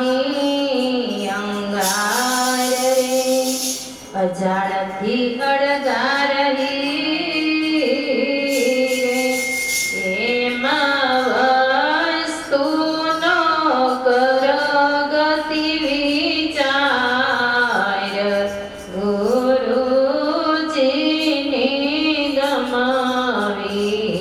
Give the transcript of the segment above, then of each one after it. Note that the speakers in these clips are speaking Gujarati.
ચકમકમાહી અંગાર રે અજાણથી અળગા રહી એમાં વસ્તુનો કર ગતિ વિચાર ગુરુજીની ગમાવી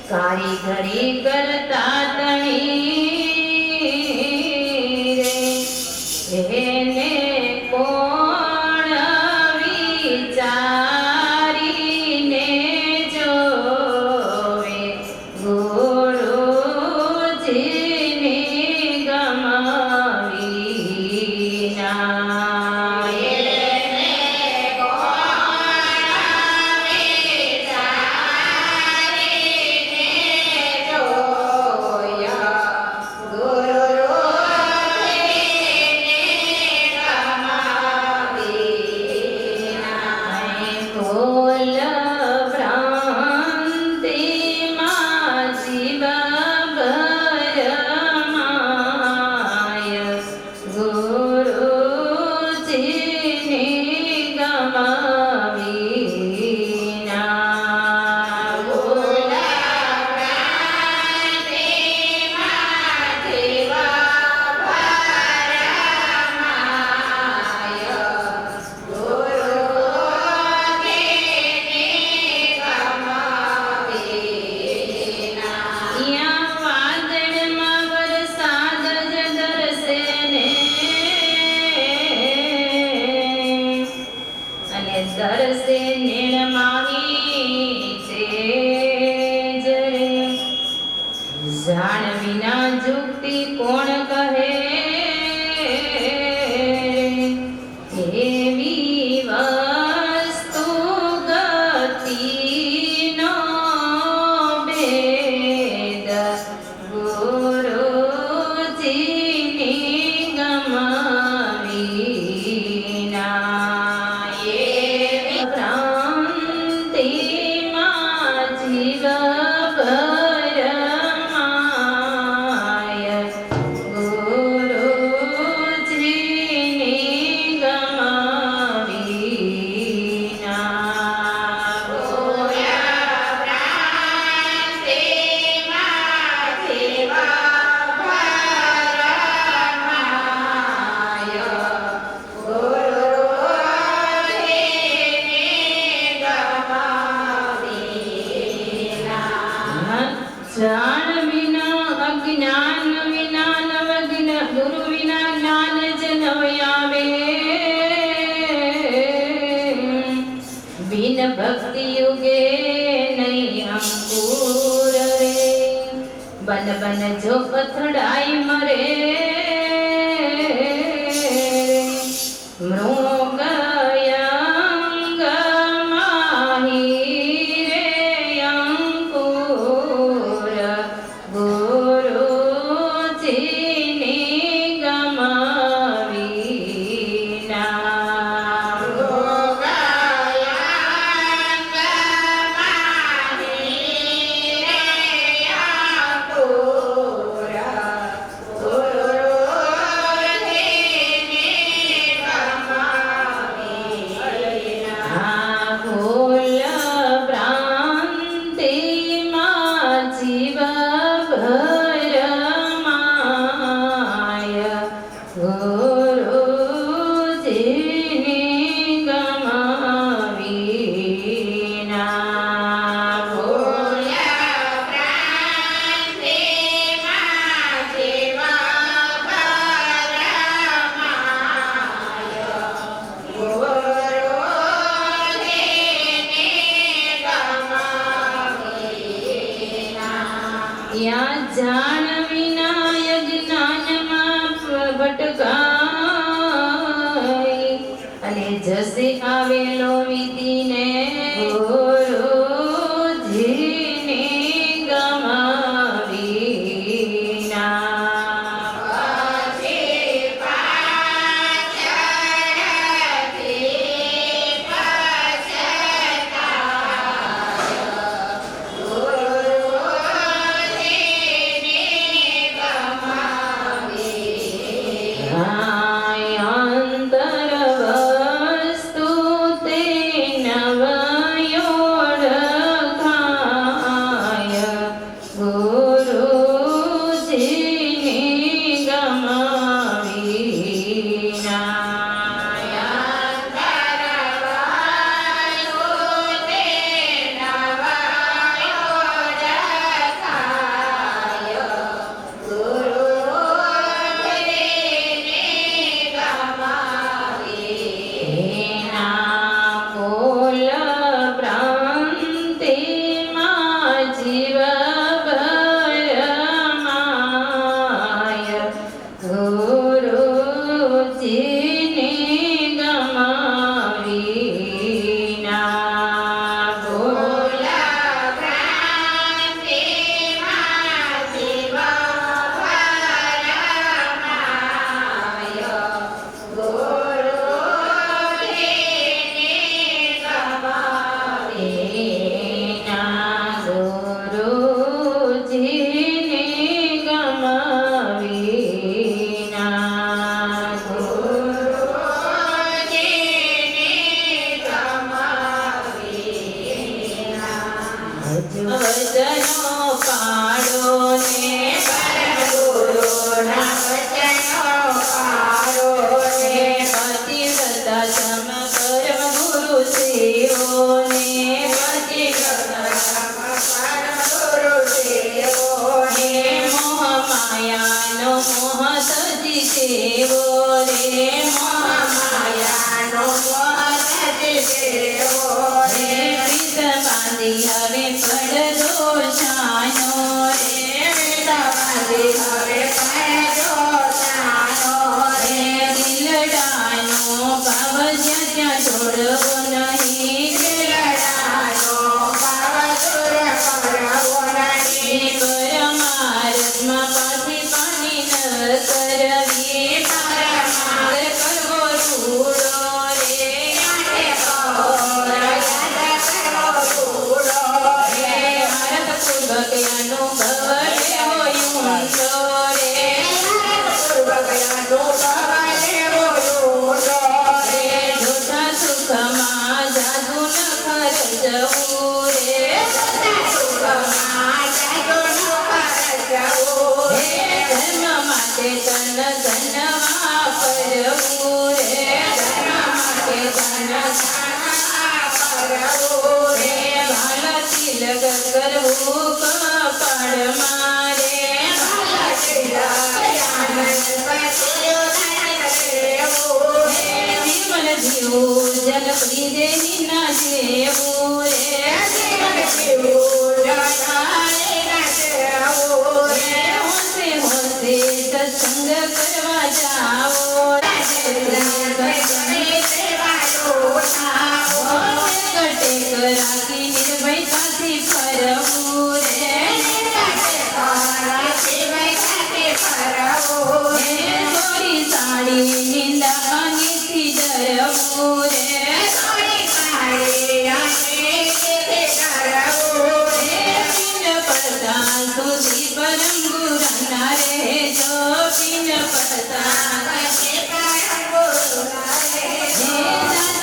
કારીગરી કરતા તણી રે એને કોણ વિચારીને જોવે ગુરુજીની ગમાવી ના દિવસે આવેલો વીતીને ગુરુજીને ગમાવીના વચનો પાડો ને પરમ ગુરુના વચનો પાડો ને પતિવ્રતા સમ પરમ ગુરુ સેવો ને પતિવ્રતા સમ પરમ ગુરુ સેવો ને મોહ માયાનો મોહ તજી સેવો રે મોહ માયાનો મોહ તજી સેવો રે બાંધી હવે પડદો છાનો રે બાંધી હવે પડદો છાનો રે દિલડાનો ભાવ જ્યાં છોડવો નહીં દિલડાનો ભાવ છોડવો નહીં પરમાર્થમાં પાછી પાણી ન કરવી પરમાર્થ કરવો રૂડો રે કરવું કપાળ મારે વિમલ જીવું જલ પીધે ના જેવું રે હોશે હોશે સત્સંગ કરવા જાઓ રાખી નિર્ભયતાથી ફરવું રે થોડી સાડી નિંદા નીતિ ડરવું રે પિન પડતા સુધી પરમ ગુરુના રે જો પિન પડતા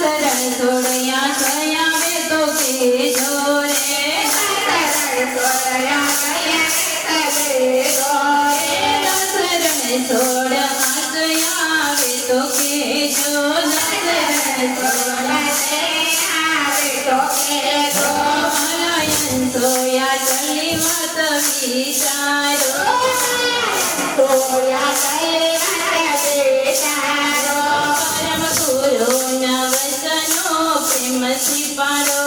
શરણ છોડ્યા થયા વે તો કે જોરે શરણ છોડ આસયા વે તો કે જો મલાયન સોયા ચલી વાત વિચારો પરમ ગુરુના વચનો પ્રેમથી પાડો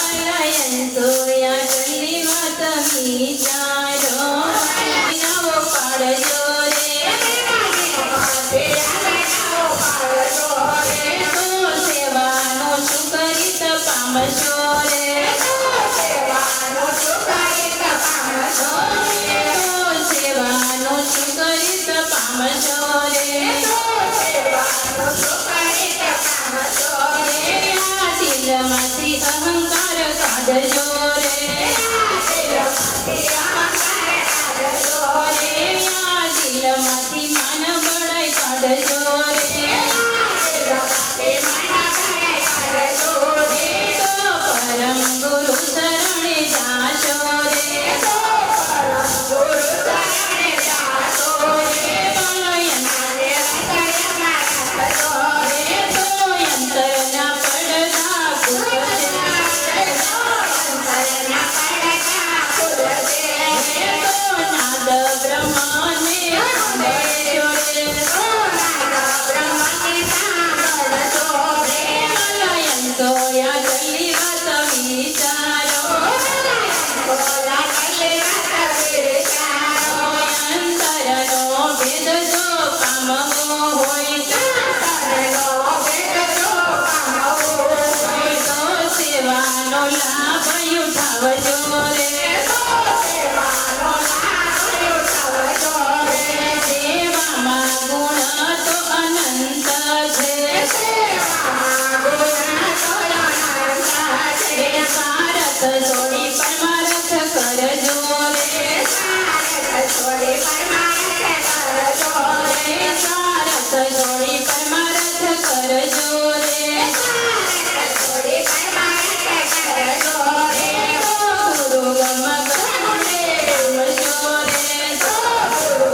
મલાયન સોયા ચલી વાત વિચારો નવો પાડજો રે દિલમાંથી અહંકાર કાઢજો રે દિલમાંથી માન બળાઈ કાઢજો રે પરમ ગુરુ શરણે જાશો રે અંતરના પડદા નાદ બ્રહ્મને સોયા જલ્દી વાત વિચારો અંતરનો ભેદ જો પામવો હોય તો સેવાનો લાભ ઉઠાવજો રે સેવામાં ગુણ તો અનંત છે સારથ છોડી પરમારથ કરજો રે સારથ છોડી પરમારથ કરજો રે ગુરુ ગમ ગમશો રે ગુરુ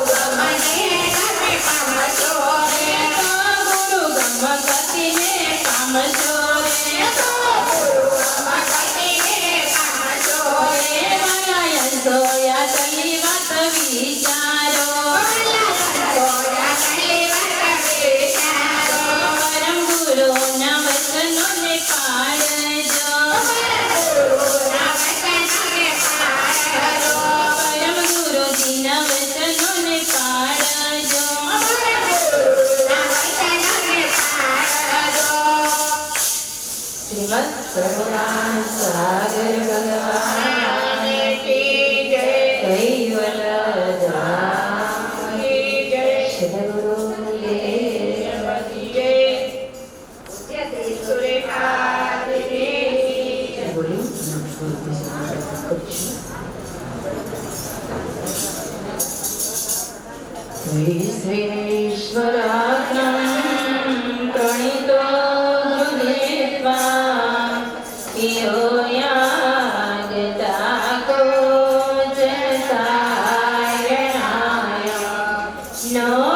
ગમ ગતિને પામશો સોયા તલી વાત વિચારો પરમ ગુરુના વચનોને પાળજો પરમ ગુરુજીના વચનોને પાળજો શ્રીમદ સર્વનામ સાગર ભગવાન વિશ્વેશ્વરાત્મં પ્રણીતો હૃદયત્વા યો યાગતા કો જનસાયણાય નો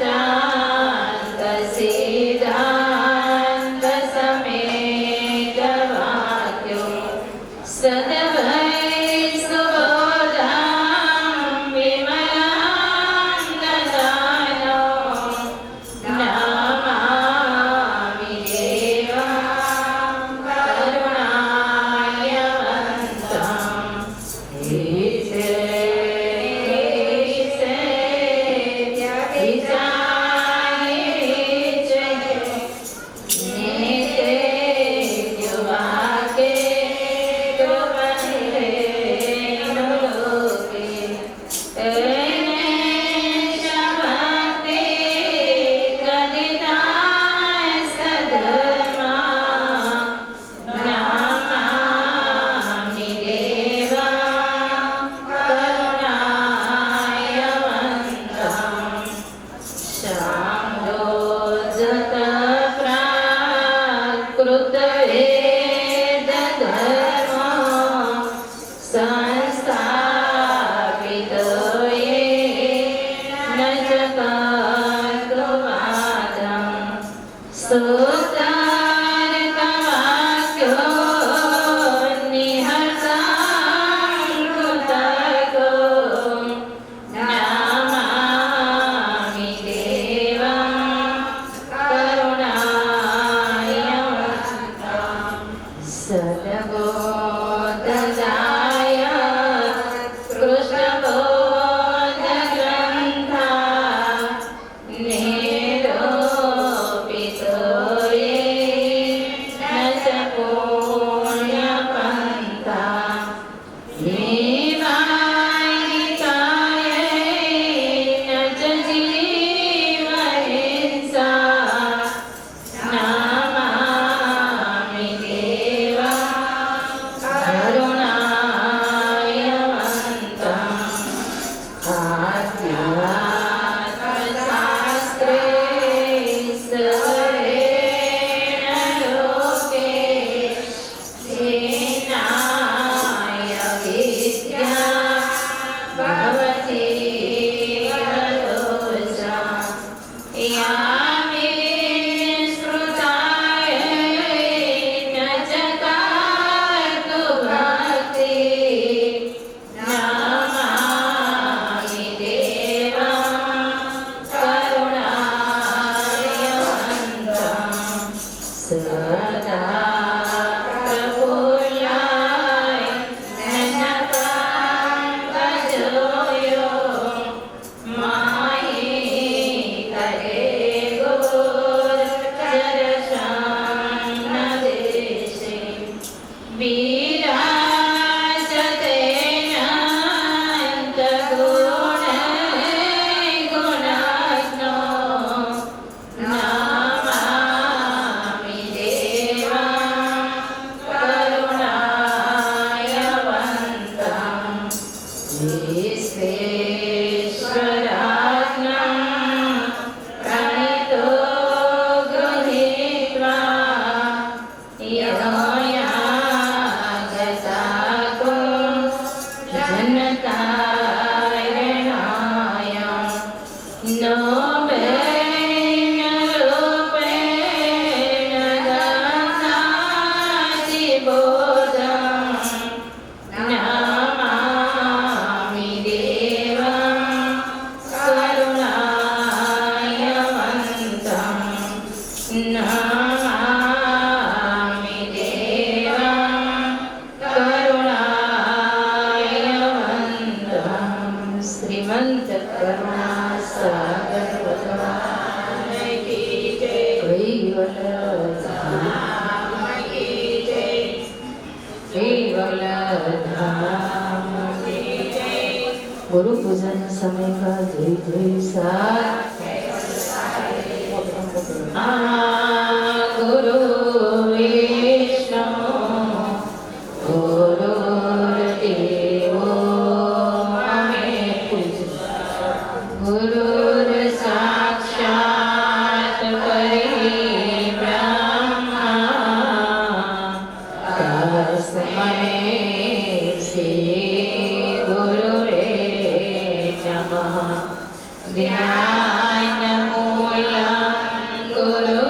દ્રષ્ટાંત સિદ્ધાંત સમે સુતારતવાક્યો નિહર્ષાં કૃતકો નમામિ દેવં કરુણાયવંતં સદબોધદાય કૃષ્ણબોધગ્રંથા નિરૂપિતો યેન ચ પુણ્યપંથા નિવારિકાયેન ચ જીવહિંસા નમામિ દેવં કરુણાયવંતં આધ્યાત્મશાસ્ત્રે સવરેણ લોકે હેનાય વિદ્યા ભવતી વરોષા યામે સ્મૃતાયેન ચકાર્તુ ભક્તિ નમામિ દેવં કરુણાયવંતં સદા પ્રફુલ્લાય નયનપંકજોયો માહી કરે ગોચરશાન દેશે વિરાજતે અનંતગુણે ગુણજ્ઞો નમામિ દેવં કરુણાયવંતં વિશ્વેશ્વરાજ્ઞં પ્રણીતો ગૃહીત્વા યયાગતાકો જનતાયણાય નો બેન રૂપેણ દત્તાતિ બોધં નમામિ દેવં કરુણાયવંતં નમામિ દેવં કરુણાયવંતં શ્રીમંત કરુણાસાગર ભગવાન કી જય કૈવલ્યધામ કી જય કૈવલ્યધામ કી જય ગુરુ પૂજન સમય કા જય જય સાથ ગુરુ વિષ્ણુ ગુરુર્દેવો ગુરુર સાક્ષાત પરિબ્રહ્મા તસ્મૈ શ્રી ગુરુરે નમઃ ધ્યાનમૂલં ગુરુ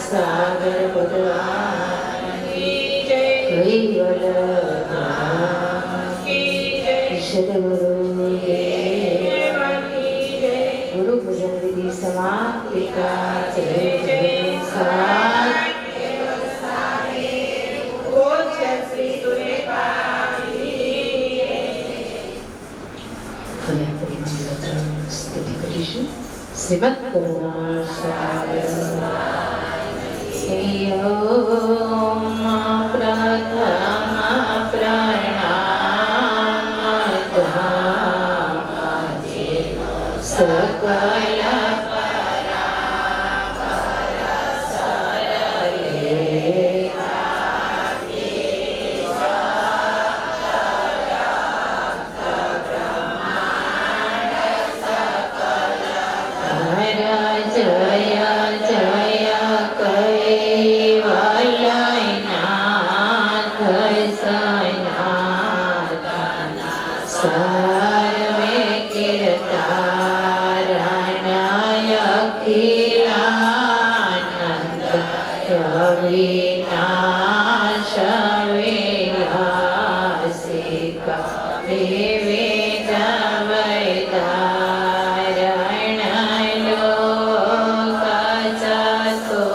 સાગર ભગવાન સદગુરુ ગુરુ પૂજન વિધિ સમાપ્તિ સ્તુતિ કરીશું. શ્રીમદ કરુણાસાગર ઓમ પ્રથમ પ્રણામ સકલ સર્વે કીર્તારણ્ય અખિલાનંદ અવિનાશ વિલાસિક વિવિધ વૈદારણ્ય લોક ચતુર્દશ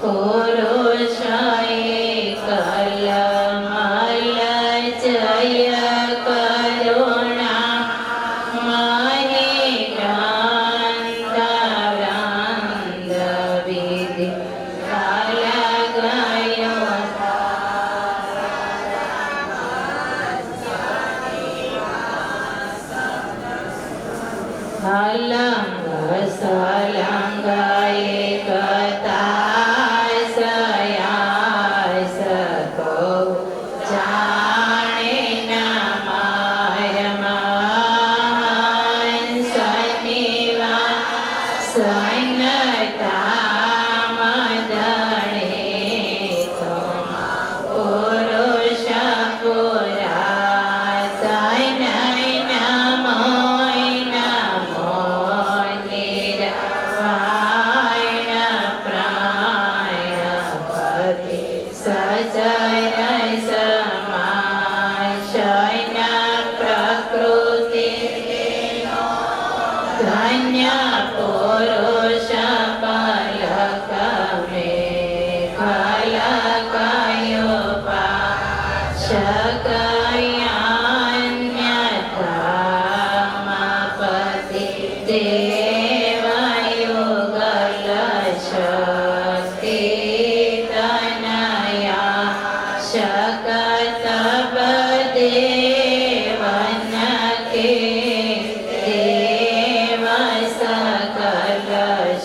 પુરુષ પુરા શકયાન્યથામપતિ દેવયુગલ શક્તિ તનયા શકતપદેવન કે દેવ સકલ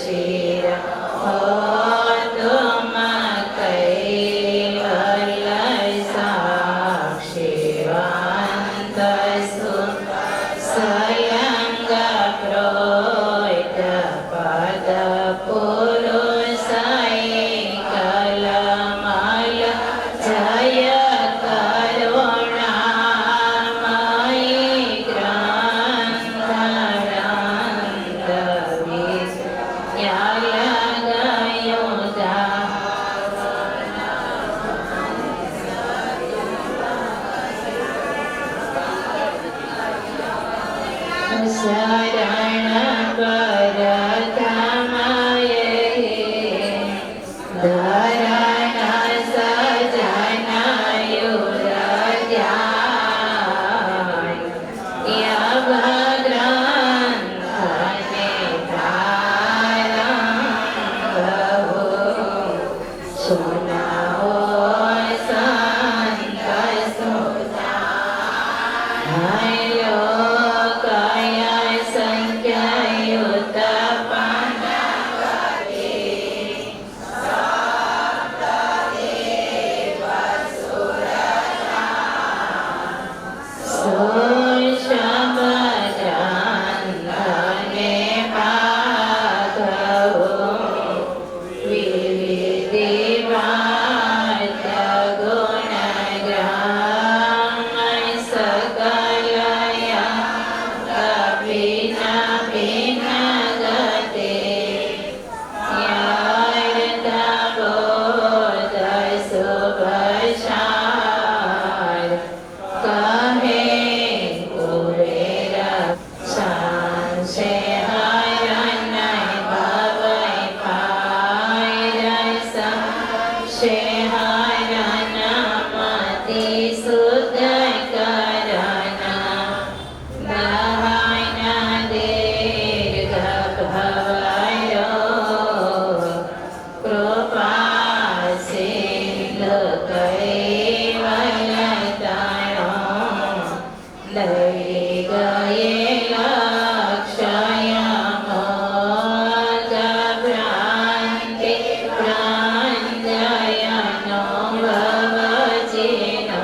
શિર હો તુમ કૈવલ સાક્ષીવંત સ્વયં પ્રોત પદ પુરુષૈકલમલ જય કરુણામયી ગ્રંથરંત વિદ્યાલગયુધા શરણ પરધમયે ધરણ સજન યુરધ્યાય યવગ્રંથને ધારંગહો સુનાઓ સંત સુતા લોકય સંખ્યયુત સુષમગ્રંથને પાઘવો વિવિધિવાદ ગુણગ્રામ સકલયા ભિન્ન ભિન્ન ગતે યર્થબોધ શુભશાર કહે કુબેર શાંશે હરન ભવૈ પાય સંશે હરન મતિ શુદ્ધ કરણ દહાન દીર્ઘ ભવયો કૃપા સિંધુ કૈવલ્યતણો લઈ ગયેલક્ષયમોગ ભ્રાંતિ પ્રાંજયનો ભવજીનો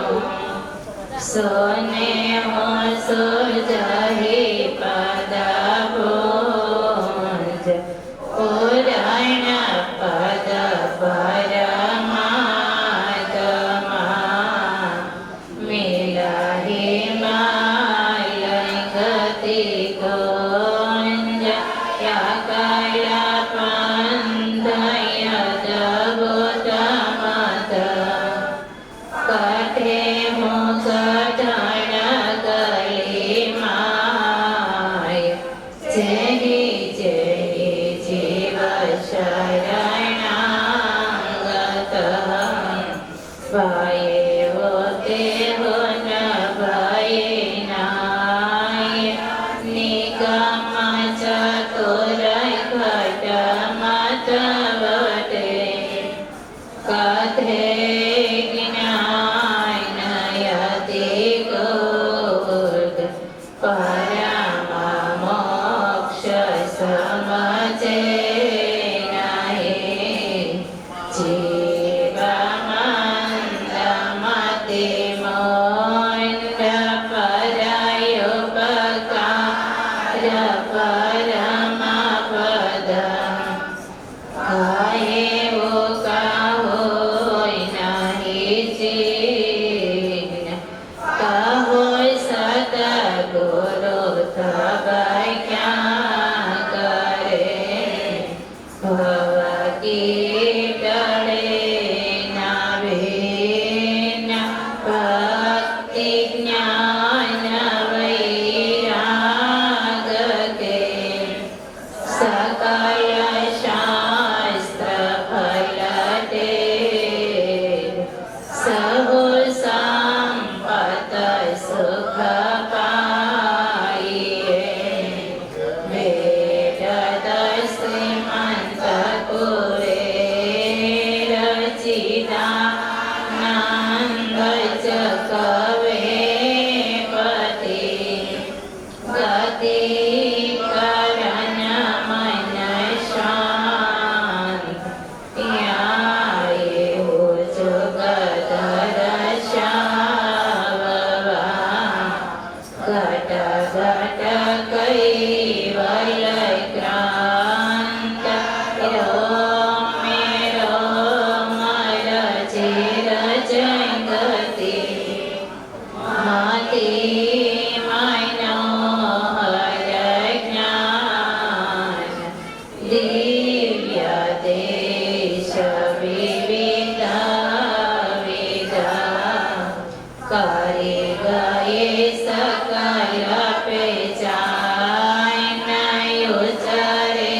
સોનેહો સુજહી પદભુજ પુરાણ પદ પરમાત્મા મિલહી માલય ગતિ કુંજ યકળપંથય જગોતમત કઠે મુખ ઢણ ગલી માય જેહી જેહી જીવ શરણાગત ભયેવો તેહો ન ભયનાય નિગમ ચતુર ઘટ મત વટે કથે જ્ઞાનયતિ ગોગ પરમ મોક્ષ સમજે નહીં જીવમંદમતિ મોંડ પરયોપકાર પરમ પદ કાયેવો કાહોય નહીં ચીન કાહોય સતગુરુ તબ ક્યાં કરે ભવગીટળે નાવેન करे गए सकल पेचाय नहीं उचरे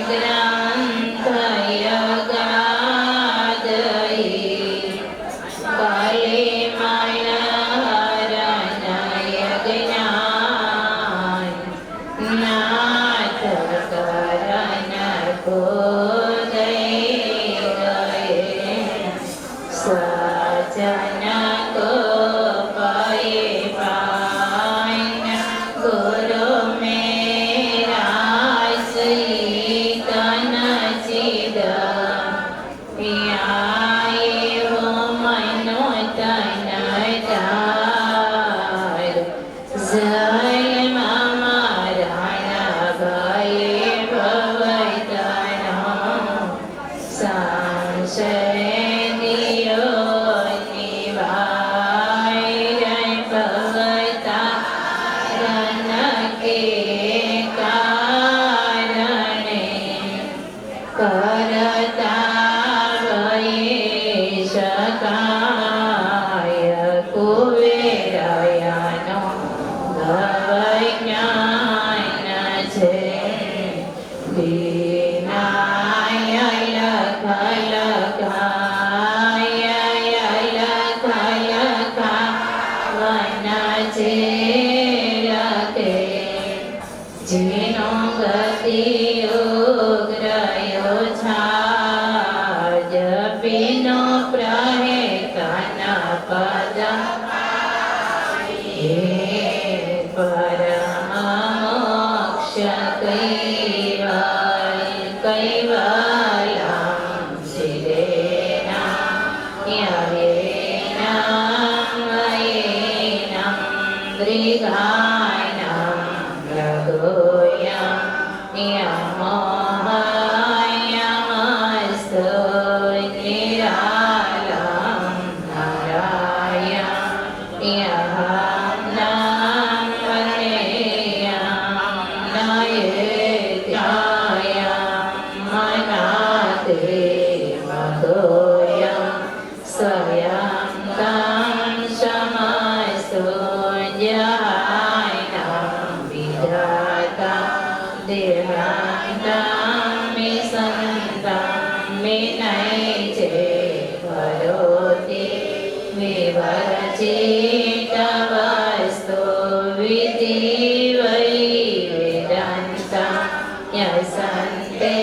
ग्रंथ यगादई काले मायहरण यज्ञान नाथ करण को दई गए सजन को पाए पाइन गुरु मेरा सीतन चिद आए हो मनो तन दार जय मामा राणा गए भवतनो संशय दियो निवाय जय भगता रन के कारणे करता गए शकाय कुबेरायनो भवज्ञान छे दीनाय लख लखाय लख लखा वन छे लखे जीनो गति उग्रयो छाज पीनो प्रहे कन पद परम मोक्ष कैवलम सिदेना यवेनं वयेनं दृघानं रघोयं यमोहयमस्तु निरालं नारायण यहं नाम वरेयं नयेत्यायं मनाते महोयं स्वयं तं शमस्तु जहायनं विधाता देहान्तं विसन्तं विनयचे करोति विवर्जितवस्तु विधि वै वेदान्तं यसन्ते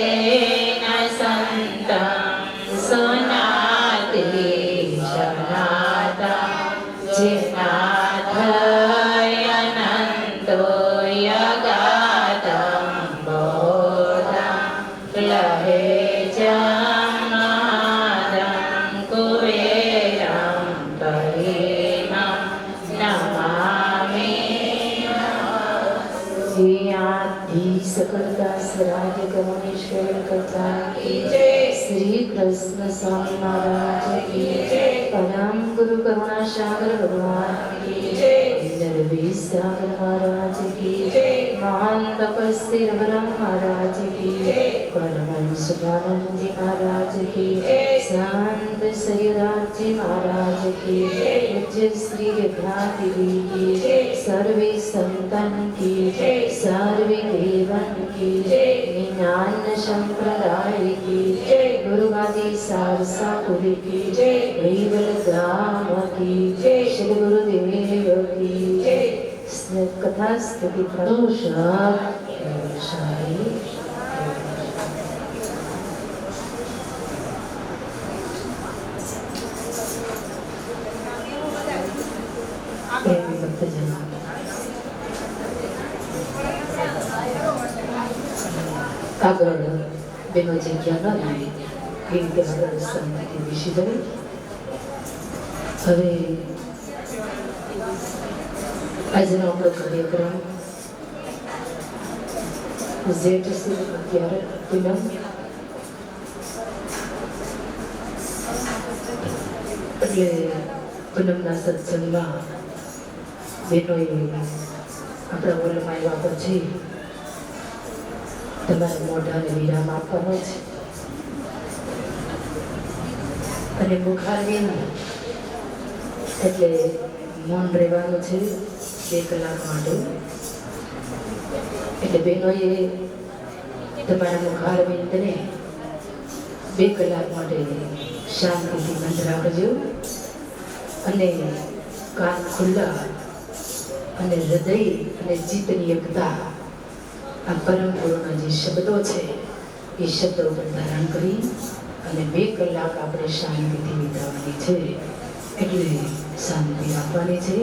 न सन्तं सुनाति शनातं जिनाथयनन्तो यगातं बोधं लहे च महादं कुबेरं करीमं नमामि आदि सकलता स्वराज्य कमलेश्वर कथा की श्री कृष्ण स्वामी महाराज की परम गुरु करुणा सागर भगवान की नरवीर सागर महाराज की महान तपस्वी रघुराम महाराज की परमहंस स्वानंद जी महाराज की संत सैयदास जी महाराज की पूज्य श्री विद्यार्थी की सर्वे संतन की सर्वे देवन की निन्यान संप्रदाय की गुरुवादी सारसा कुल की वैवल धाम की श्री गुरुदेव की कथा स्तुति प्रदोषाई આગળ બેનો જગ્યા ન લાવી એ રીતે મારા રસ્તામાંથી વિસી જવું. હવે આજનો આપણો કાર્યક્રમ જેઠ સુદ 11 પૂનમ એટલે પૂનમના સત્સંગમાં બેનોએ આપણા વર્લ્ડમાં આવ્યા પછી તમારે મોઢાને વિરામ આપવાનો છે અને મુખારબેન એટલે મૌન રહેવાનું છે 2 કલાક માટે. એટલે બહેનોએ તમારા મુખારવિંદને 2 કલાક માટે શાંતિથી બંધ રાખજો અને કાન ખુલ્લા અને હૃદય અને જીતની એકતા આ પરમ ગુરુના જે શબ્દો છે એ શબ્દો પર ધારણ કરી અને 2 કલાક આપણે શાંતિથી વિતાવવાની છે. એટલે શાંતિ રાખવાની છે.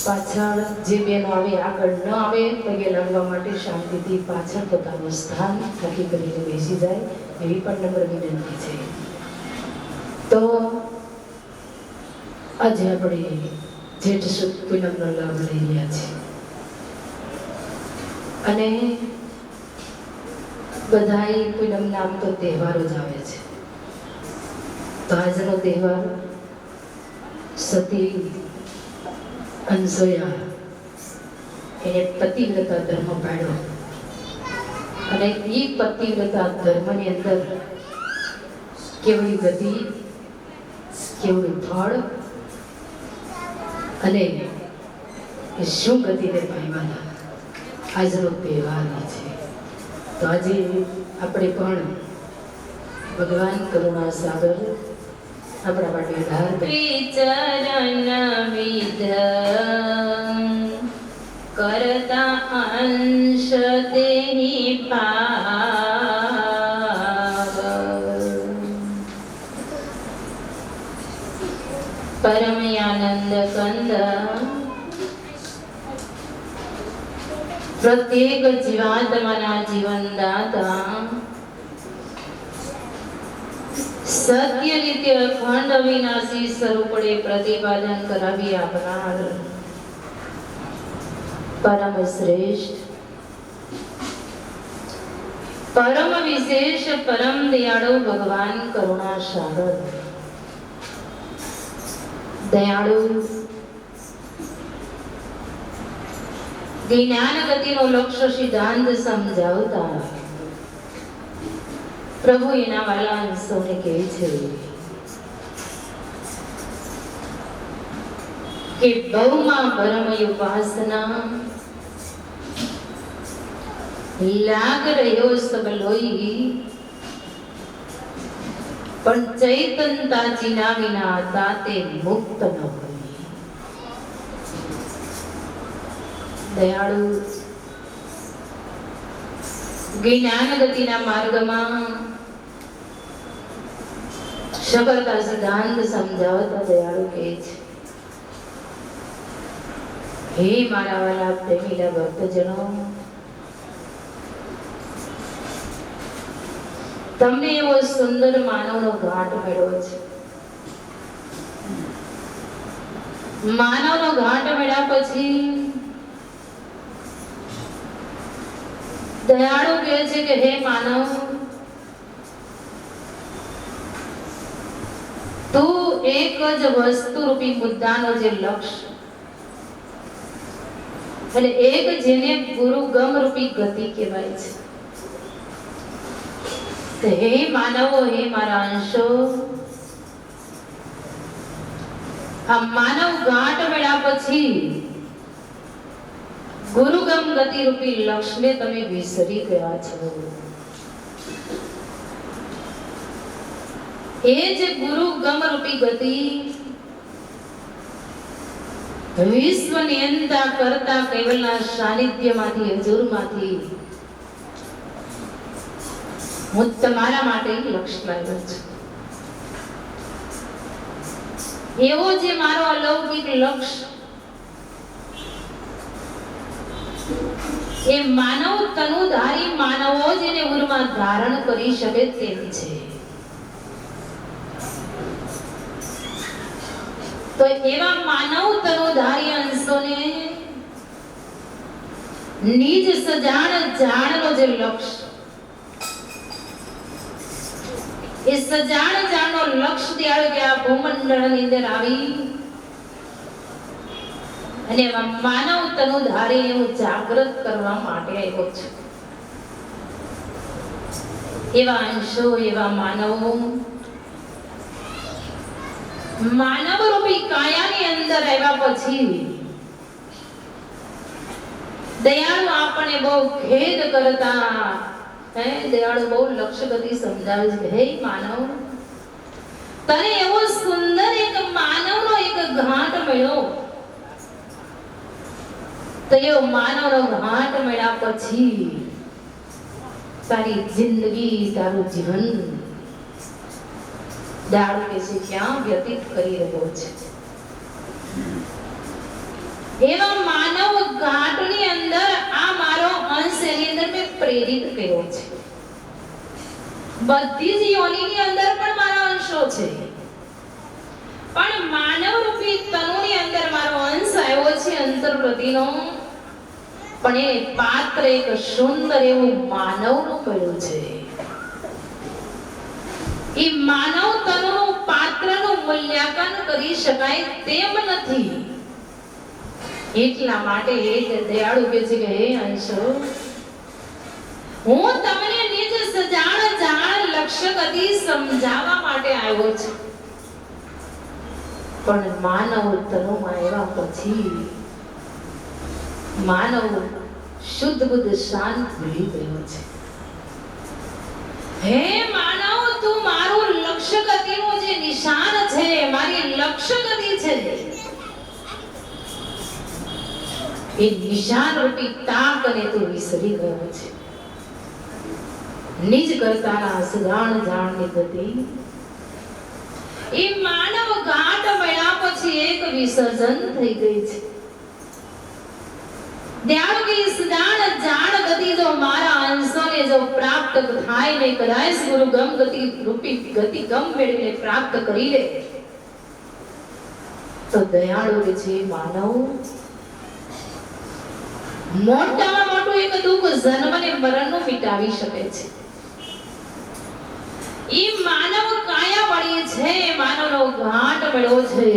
પાછળ જે બહેનો આવે આગળ ન આવે પગે લાગવા માટે શાંતિથી પાછળ પોતાનું સ્થાન નક્કી કરીને બેસી જાય એવી પણ નમ્ર વિનંતી છે. તો આજે આપણે જેઠ સુદ પૂનમનો લાભ લઈ રહ્યા છીએ અને બધાય પૂનમના આમ તો તહેવારો જ આવે છે. તો આજનો તહેવાર સતી અનસૂયા એને પતિવ્રતા ધર્મ પાડ્યો અને એ પતિવ્રતા ધર્મની અંદર કેવડી ગતિ, કેવડું ફળ અને એ શું ગતિને પામ્યા આજનો તહેવાર છે. તો આજે આપણે પણ ભગવાન કરુણા સાગર આપણા માટે ચરણ વિધ કરતા અંશ દેહી પાવ પરમયાનંદ કંદ પ્રત્યેક જીવાત્માના જીવનદાતા સત્ય નિત્ય અખંડ અવિનાશી સ્વરૂપે પ્રતિપાદન કરાવી આપનાર પરમ શ્રેષ્ઠ પરમ વિશેષ પરમ દયાળુ ભગવાન કરુણા સાગર દયાળુ જ્ઞાન ગતિનો લક્ષ્ય સિદ્ધાંત સમજાવતા પ્રભુ એના વાલા અંશોને કહે છે કે બહુમાં પરમય ઉપાસના લાગ રહ્યો સબ લોહી પણ ચૈતનતા ચીના વિના તાતે મુક્ત ન હોય. દયાળુ જ્ઞાન ગતિના માર્ગમાં સફળતા સિદ્ધાંત સમજાવતા દયાળુ કહે છે હે મારા વાલા પ્રેમીલા ભક્તજનો, તમને એવો સુંદર માનવનો ઘાટ મળ્યો છે. માનવનો ઘાટ મળ્યા પછી દયાળુ કહે છે કે હે માનવ, તું એક જ વસ્તુ રૂપી મુદ્દાનો જે લક્ષ્ય અને એક જેને ગુરુગમ રૂપી ગતિ કહેવાય છે. તો હે માનવો, હે મારા અંશો, આ માનવ ગાંઠ મળ્યા પછી ગુરુગમ ગતિ રૂપી લક્ષ્યને તમે વિસરી ગયા છો. એ જ ગુરુગમ રૂપી ગતિ વિશ્વ નિયંતા કરતા કેવલના સાનિધ્યમાંથી, હજુરમાંથી હું તમારા માટે લક્ષ્ય લાવ્યો છું. એવો જે મારો અલૌકિક લક્ષ્ય એ માનવ તનુધારી માનવો જેને ઉરમાં ધારણ કરી શકે તેમ છે. તો એવા માનવ તનુધારી અંશોને નિજ સજાણ જાણનો જે લક્ષ્ય, એ સજાણ જાણનો લક્ષ્ય ત્યારે કે આ ભૂમંડળની અંદર આવી અને માનવ તનુધારી હું જાગૃત કરવા માટે આવ્યો છું. એવા અંશો, એવા માનવો માનવ રૂપી કાયાની અંદર આવ્યા પછી દયાળુ આપણને બહુ ખેદ કરતા દયાળુ બહુ લક્ષ્યગતિ સમજાવે છે. હે માનવ, તને એવો સુંદર એક માનવનો એક ઘાટ મળ્યો, તો એ માનવનો ઘાટ મળ્યા પછી તારી જિંદગી, તારું જીવન દયાળુ કે છે ક્યાં વ્યતીત કરી રહ્યો છે. એવા માનવ ઘાટની અંદર આ મારો અંશ એની અંદર મેં પ્રેરિત કર્યો છે. બધી જ યોનિની અંદર પણ મારા અંશો છે, પણ માનવ રૂપી તનુની અંદર મારો અંશ આવ્યો છે અંતર્વૃત્તિનો. પણ એ પાત્ર એક સુંદર એવું માનવનું મળ્યું છે. એ માનવ તનુનું પાત્રનું મૂલ્યાંકન કરી શકાય તેમ નથી. એટલા માટે એક દયાળુ કહે છે કે હે અંશો, હું તમને નિજ સજાણ જાણ લક્ષ્ય ગતિ સમજાવવા માટે આવ્યો છું. પણ માનવ તનુમાં આવ્યા પછી માનવ શુદ્ધ બુદ્ધ શાંત ભૂલી ગયો છે. હે માનવ, તું મારું લક્ષ્ય ગતિનું જે નિશાન છે, મારી લક્ષ્ય ગતિ છે, એ નિશાન રૂપી તાક અને તું વિસરી ગયો છે. નિજ કરતાના સજાણ જાણની ગતિ એ માનવ ઘાટ મળ્યા પછી એક વિસર્જન થઈ ગઈ છે. દયાળુ કે સજાણ જાણ ગતિ જો મારા અંશોને જો પ્રાપ્ત થાય ને કદાચ ગુરુ ગમ ગતિ રૂપી ગતિ ગમ મેળવીને પ્રાપ્ત કરી લે, તો દયાળુ કે છે માનવ મોટામાં મોટું એક દુઃખ જન્મ અને મરણનું મિટાવી શકે છે. ઈ માનવ કાયા મળી છે, માનવનો ઘાટ મળ્યો છે.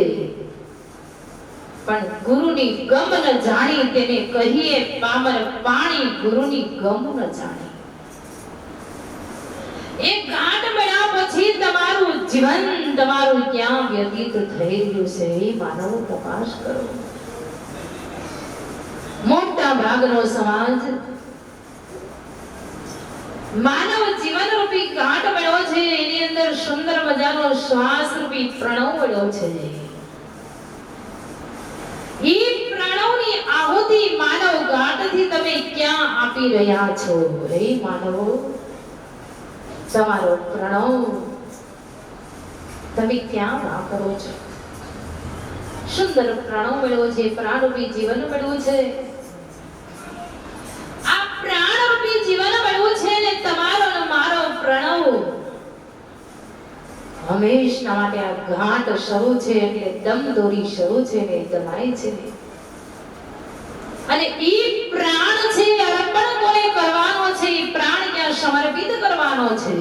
પણ ગુરુની ગમ ન જાણી તેને કહીએ પામર પાણી, ગુરુની ગમ ન જાણી. એક ઘાટ મળ્યા પછી તમારું જીવન તમારું ક્યાં વ્યતીત થઈ રહ્યું છે એ માનવ તપાસ કરો. મોટા ભાગનો સમાજ માનવ જીવન રૂપી ઘાટ મળ્યો છે, એની અંદર સુંદર મજાનો શ્વાસ રૂપી પ્રણવ મળ્યો છે. ઈ પ્રણવની આહુતિ માનવ ઘાટથી તમે ક્યાં આપી રહ્યા છો? હે માનવો, તમારો પ્રણવ તમે ક્યાં વાપરો છો? સુંદર પ્રણવ મળ્યો છે, પ્રાણરૂપી જીવન મળ્યું છે. આ પ્રાણરૂપી જીવન મળ્યું છે ને તમારો ને મારો પ્રણવ હંમેશા માટે આ ઘાટ શરૂ છે એટલે દમદોરી શરૂ છે ને દમાય છે. અને ઈ પ્રાણ છે અર્પણ કોને કરવાનો છે? ઈ પ્રાણ ક્યાં સમર્પિત કરવાનો છે?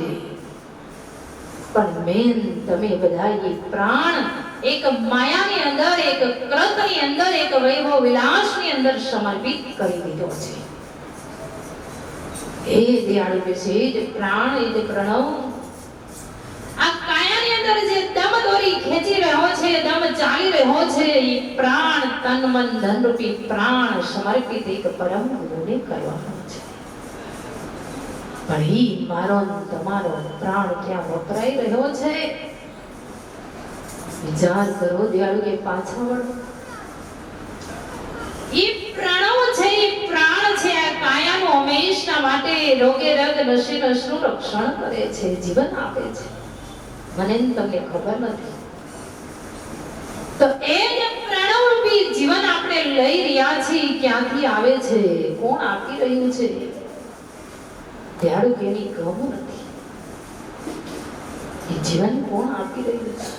પણ મેન તમે બધા ઈ પ્રાણ એક માયાની અંદર, એક ક્રતની અંદર, એક વૈભવ વિલાસની અંદર સમર્પિત કરી દીધો છે. એ દયાળુ કે છે જે પ્રાણ, એ જે પ્રણવ આ કાયાની અંદર જે દમ દોરી ખેંચી રહ્યો છે, દમ ચાલી રહ્યો છે, એ પ્રાણ તન મન ધન રૂપી પ્રાણ સમર્પિત એક પરમ ગુરુને કરવાનો છે. પણ ઈ મારો તમારો પ્રાણ ક્યાં વપરાઈ રહ્યો છે? વિચાર કરો દયાળુ કે પાછા વળો. ઈ પ્રણવ છે, ઈ પ્રાણ છે, આ કાયાનું હંમેશા માટે રોગે રગ નશે નશનું રક્ષણ કરે છે, જીવન આપે છે. મને તમને ખબર નથી. તો એ જે પ્રણવરૂપી જીવન આપણે લઈ રહ્યા છીએ ક્યાંથી આવે છે? કોણ આપી રહ્યું છે? દયાળુ કે એની ગમ નથી. એ જીવન કોણ આપી રહ્યું છે?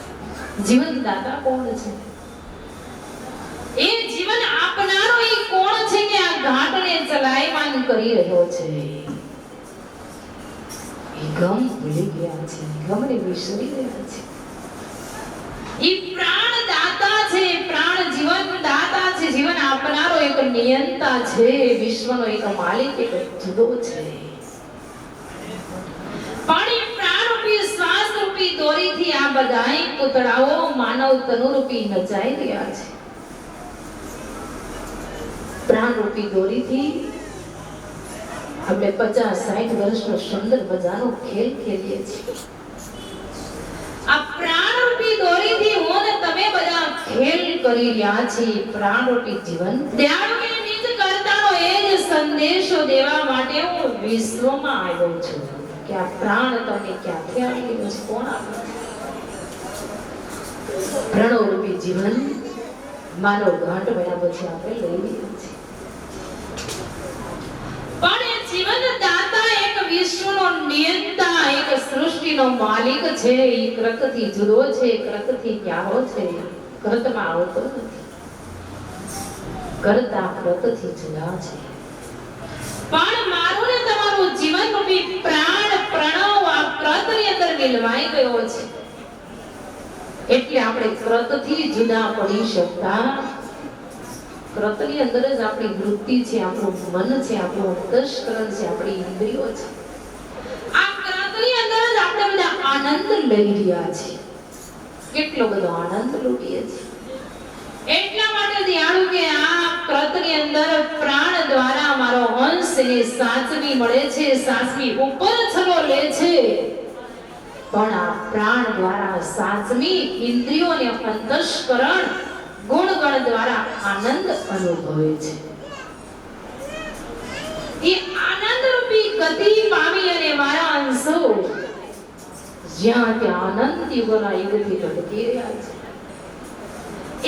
જીવનદાતા કોણ છે? એ જીવન આપનારો એ કોણ છે કે આ ઘાટને ચલાયમાન કરી રહ્યો છે? એ ગમ ભૂલી ગયા છે, ગમને વિસરી ગયા છે. એ પ્રાણ દાતા છે, પ્રાણ જીવન દાતા છે, જીવન આપનારો એક નિયંતા છે, વિશ્વનો એક માલિક, એક જુદો છે. પણ એ પ્રાણ રૂપી શ્વાસ રૂપી રૂપી દોરીથી આ બધાય પૂતળાઓ માનવ તનુ રૂપી નચાઈ રહ્યા છે. પ્રાણ રૂપી દોરીથી આપણે 50-60 વર્ષનો સુંદર મજાનો ખેલ ખેલીએ છીએ. આ પ્રાણ રૂપી દોરીથી હું ને તમે બધા ખેલ કરી રહ્યા છીએ. પ્રાણ રૂપી જીવન દયાળુએ નિજ કરતાનો એ જ સંદેશો દેવા માટે હું વિશ્વમાં આવ્યો છું કે આ પ્રાણ તમને ક્યાંથી આવી ગયો છે, કોણ આપ્યું? પ્રણવ રૂપી જીવન માનવ ગાંઠ બન્યા પછી આપણે લઈ લઈએ છીએ. પણ એ જીવન દાતા એક વિશ્વનો નિયંતા, એક સૃષ્ટિનો માલિક છે. એ કૃતથી જુદો છે, કૃતથી ન્યારો છે, કૃતમાં આવતો નથી. કરતા કૃતથી જુદા છે. પણ મારું ને તમારું જીવન રૂપી પ્રાણ પ્રણવ આ કૃતની અંદર મિલવાઈ ગયો છે. એટલે આપણે કૃતથી જુદા પડી શકતા. કૃતની અંદર જ આપણી વૃત્તિ છે, આપણું મન છે, આપણું અંતઃકરણ છે, આપણી ઇન્દ્રિયો છે. આ કૃતની અંદર જ આપણે બધા આનંદ લઈ રહ્યા છીએ. કેટલો બધો આનંદ લૂટીએ છીએ. એટલા માટે દયાળુ કે આ કૃતની અંદર પ્રાણ દ્વારા મારો અંશ એને સાચવી મળે છે, સાચવી ઉપર છલો લે છે. પણ આ પ્રાણ દ્વારા સાચવી ઇન્દ્રિયોને અંતઃકરણ ગુણગણ દ્વારા આનંદ અનુભવે છે. એ આનંદ રૂપી ગતિ પામી અને મારા અંશો જ્યાં ત્યાં આનંદ યુગના યુગથી ભટકી રહ્યા છે.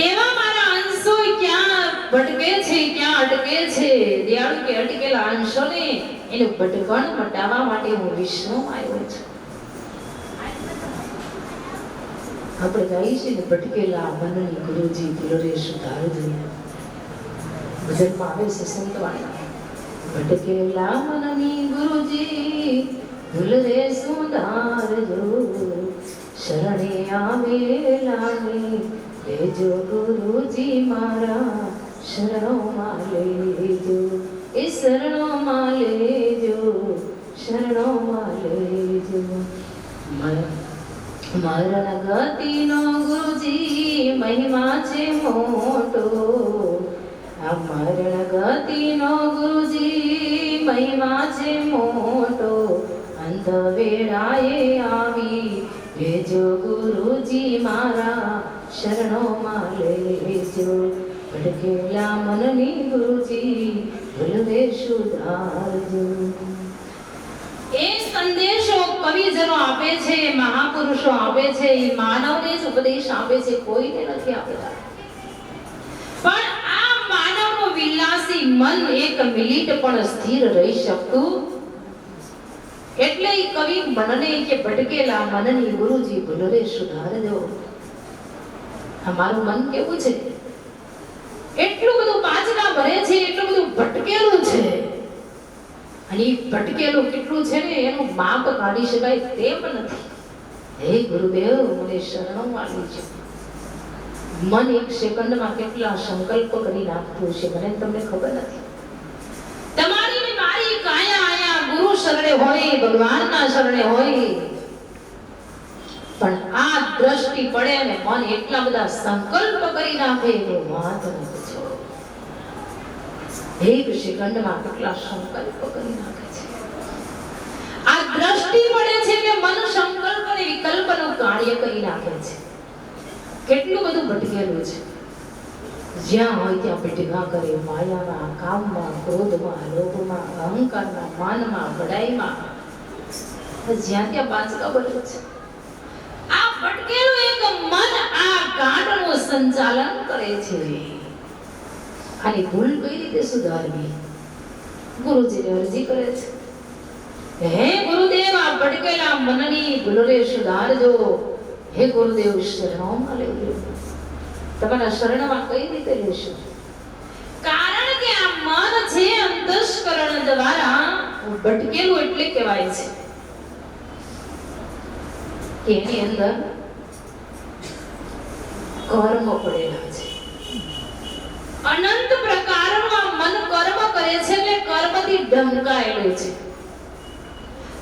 એવા મારા અંશો ક્યાં ભટકે છે, ક્યાં અટકે છે? દયાળુ કે અટકેલા અંશોને એનું ભટકણ મટાવવા માટે હું વિષ્ણુમાં આવ્યો છું. આપણે ગાઈએ છીએ ને, ભટકેલા મનની ગુરુજી દિલરે સુધારજો. ભજનમાં આવે છે સંતવાણી, ભટકેલા મનની ગુરુજી દિલરે સુધારજો, શરણે આવેલાને લેજો ગુરુજી મારા, શરણોમાં લેજો, એ શરણોમાં લેજો, શરણોમાં લેજો. મરણ ગતિનો ગુરુજી મહિમા છે મોટો, આ મરણ ગતિનો ગુરુજી મહિમા છે મોટો. અંત વેળાએ આવી લેજો ગુરુજી મારા, શરણોમાં લેજો. ભટકેલા મનની ગુરુજી ભૂલવે સુધારજો. એ સંદેશો કવિજનો આપે છે, મહાપુરુષો આપે છે, એ માનવને જ ઉપદેશ આપે છે, કોઈને નથી આપતા. પણ આ માનવનું વિલાસી મન એક મિનિટ પણ સ્થિર રહી શકતું. એટલે એ કવિ મનને કે ભટકેલા મનની ગુરુજી ભૂલરે સુધારજો. અમારું મન કેવું છે? એટલું બધું પાછલા ભરે છે, એટલું બધું ભટકેલું છે. અને ભટકેલું કેટલું છે ને એનું માપ કાઢી શકાય તેમ નથી. હે ગુરુદેવ, મને શરણોમાં લેજો. મન એક સેકન્ડમાં કેટલા સંકલ્પ કરી નાખતું છે મને તમને ખબર નથી. તમારી ને મારી કાયા આયા ગુરુ શરણે હોય, ભગવાનના શરણે હોય, પણ આ દ્રષ્ટિ પડે ને મન એટલા બધા સંકલ્પ કરી નાખે એનો વાત નથી. એક સેકન્ડમાં કેટલા સંકલ્પ કરી નાખે છે. આ દ્રષ્ટિ પડે છે એટલે મન સંકલ્પ અને વિકલ્પનું કાર્ય કરી નાખે છે. કેટલું બધું ભટકેલું છે. જ્યાં હોય ત્યાં ભટકા કરે, માયામાં, કામમાં, ક્રોધમાં, લોભમાં, અહંકારમાં, માનમાં, બડાઈમાં, જ્યાં ત્યાં બાચકા બળે છે. આ ભટકેલું એક મન આ ગાંઠનું સંચાલન કરે છે. આની ભૂલ કઈ રીતે સુધારવી? ગુરુજીને અરજી કરે છે, હે ગુરુદેવ, આ ભટકેલા મનની ભૂલને સુધારજો. હે ગુરુદેવ, શરણોમાં લેજો. તમારા શરણમાં કઈ રીતે લેશો? કારણ કે આ મન છે અંતઃકરણ દ્વારા ભટકેલું એટલે કહેવાય છે કે એની અંદર કર્મ પડેલા છે. અનંત પ્રકારના મન કર્મ કરે છે એટલે કર્મથી ઢંકાયેલું છે.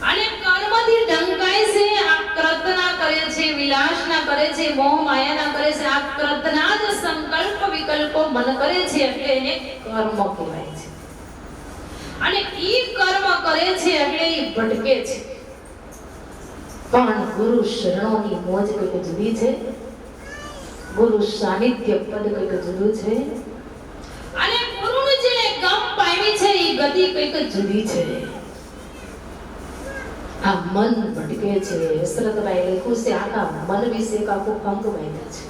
અને કર્મ કર્મોથી ઢંકાય છે, આ કૃતના કરે છે, વિલાસના કરે છે, મોહ માયાના કરે છે, આ કૃતના જ સંકલ્પ વિકલ્પો મન કરે છે એટલે એને કર્મ કહેવાય છે. અને ઈ કર્મ કરે છે એટલે ઈ ભટકે છે. પણ ગુરુ શરણોની મોજ કંઈક જુદી છે, ગુરુ સાનિધ્ય પદ કંઈક જુદું છે, અને ગુરુની જેને ગમ પામી છે ઈ ગતિ કંઈક જુદી છે. આ મન ભટકે છે. હસરતભાઈ લખ્યું છે આખા મન વિશે એક આખું અંગ વાંચ્યું છે.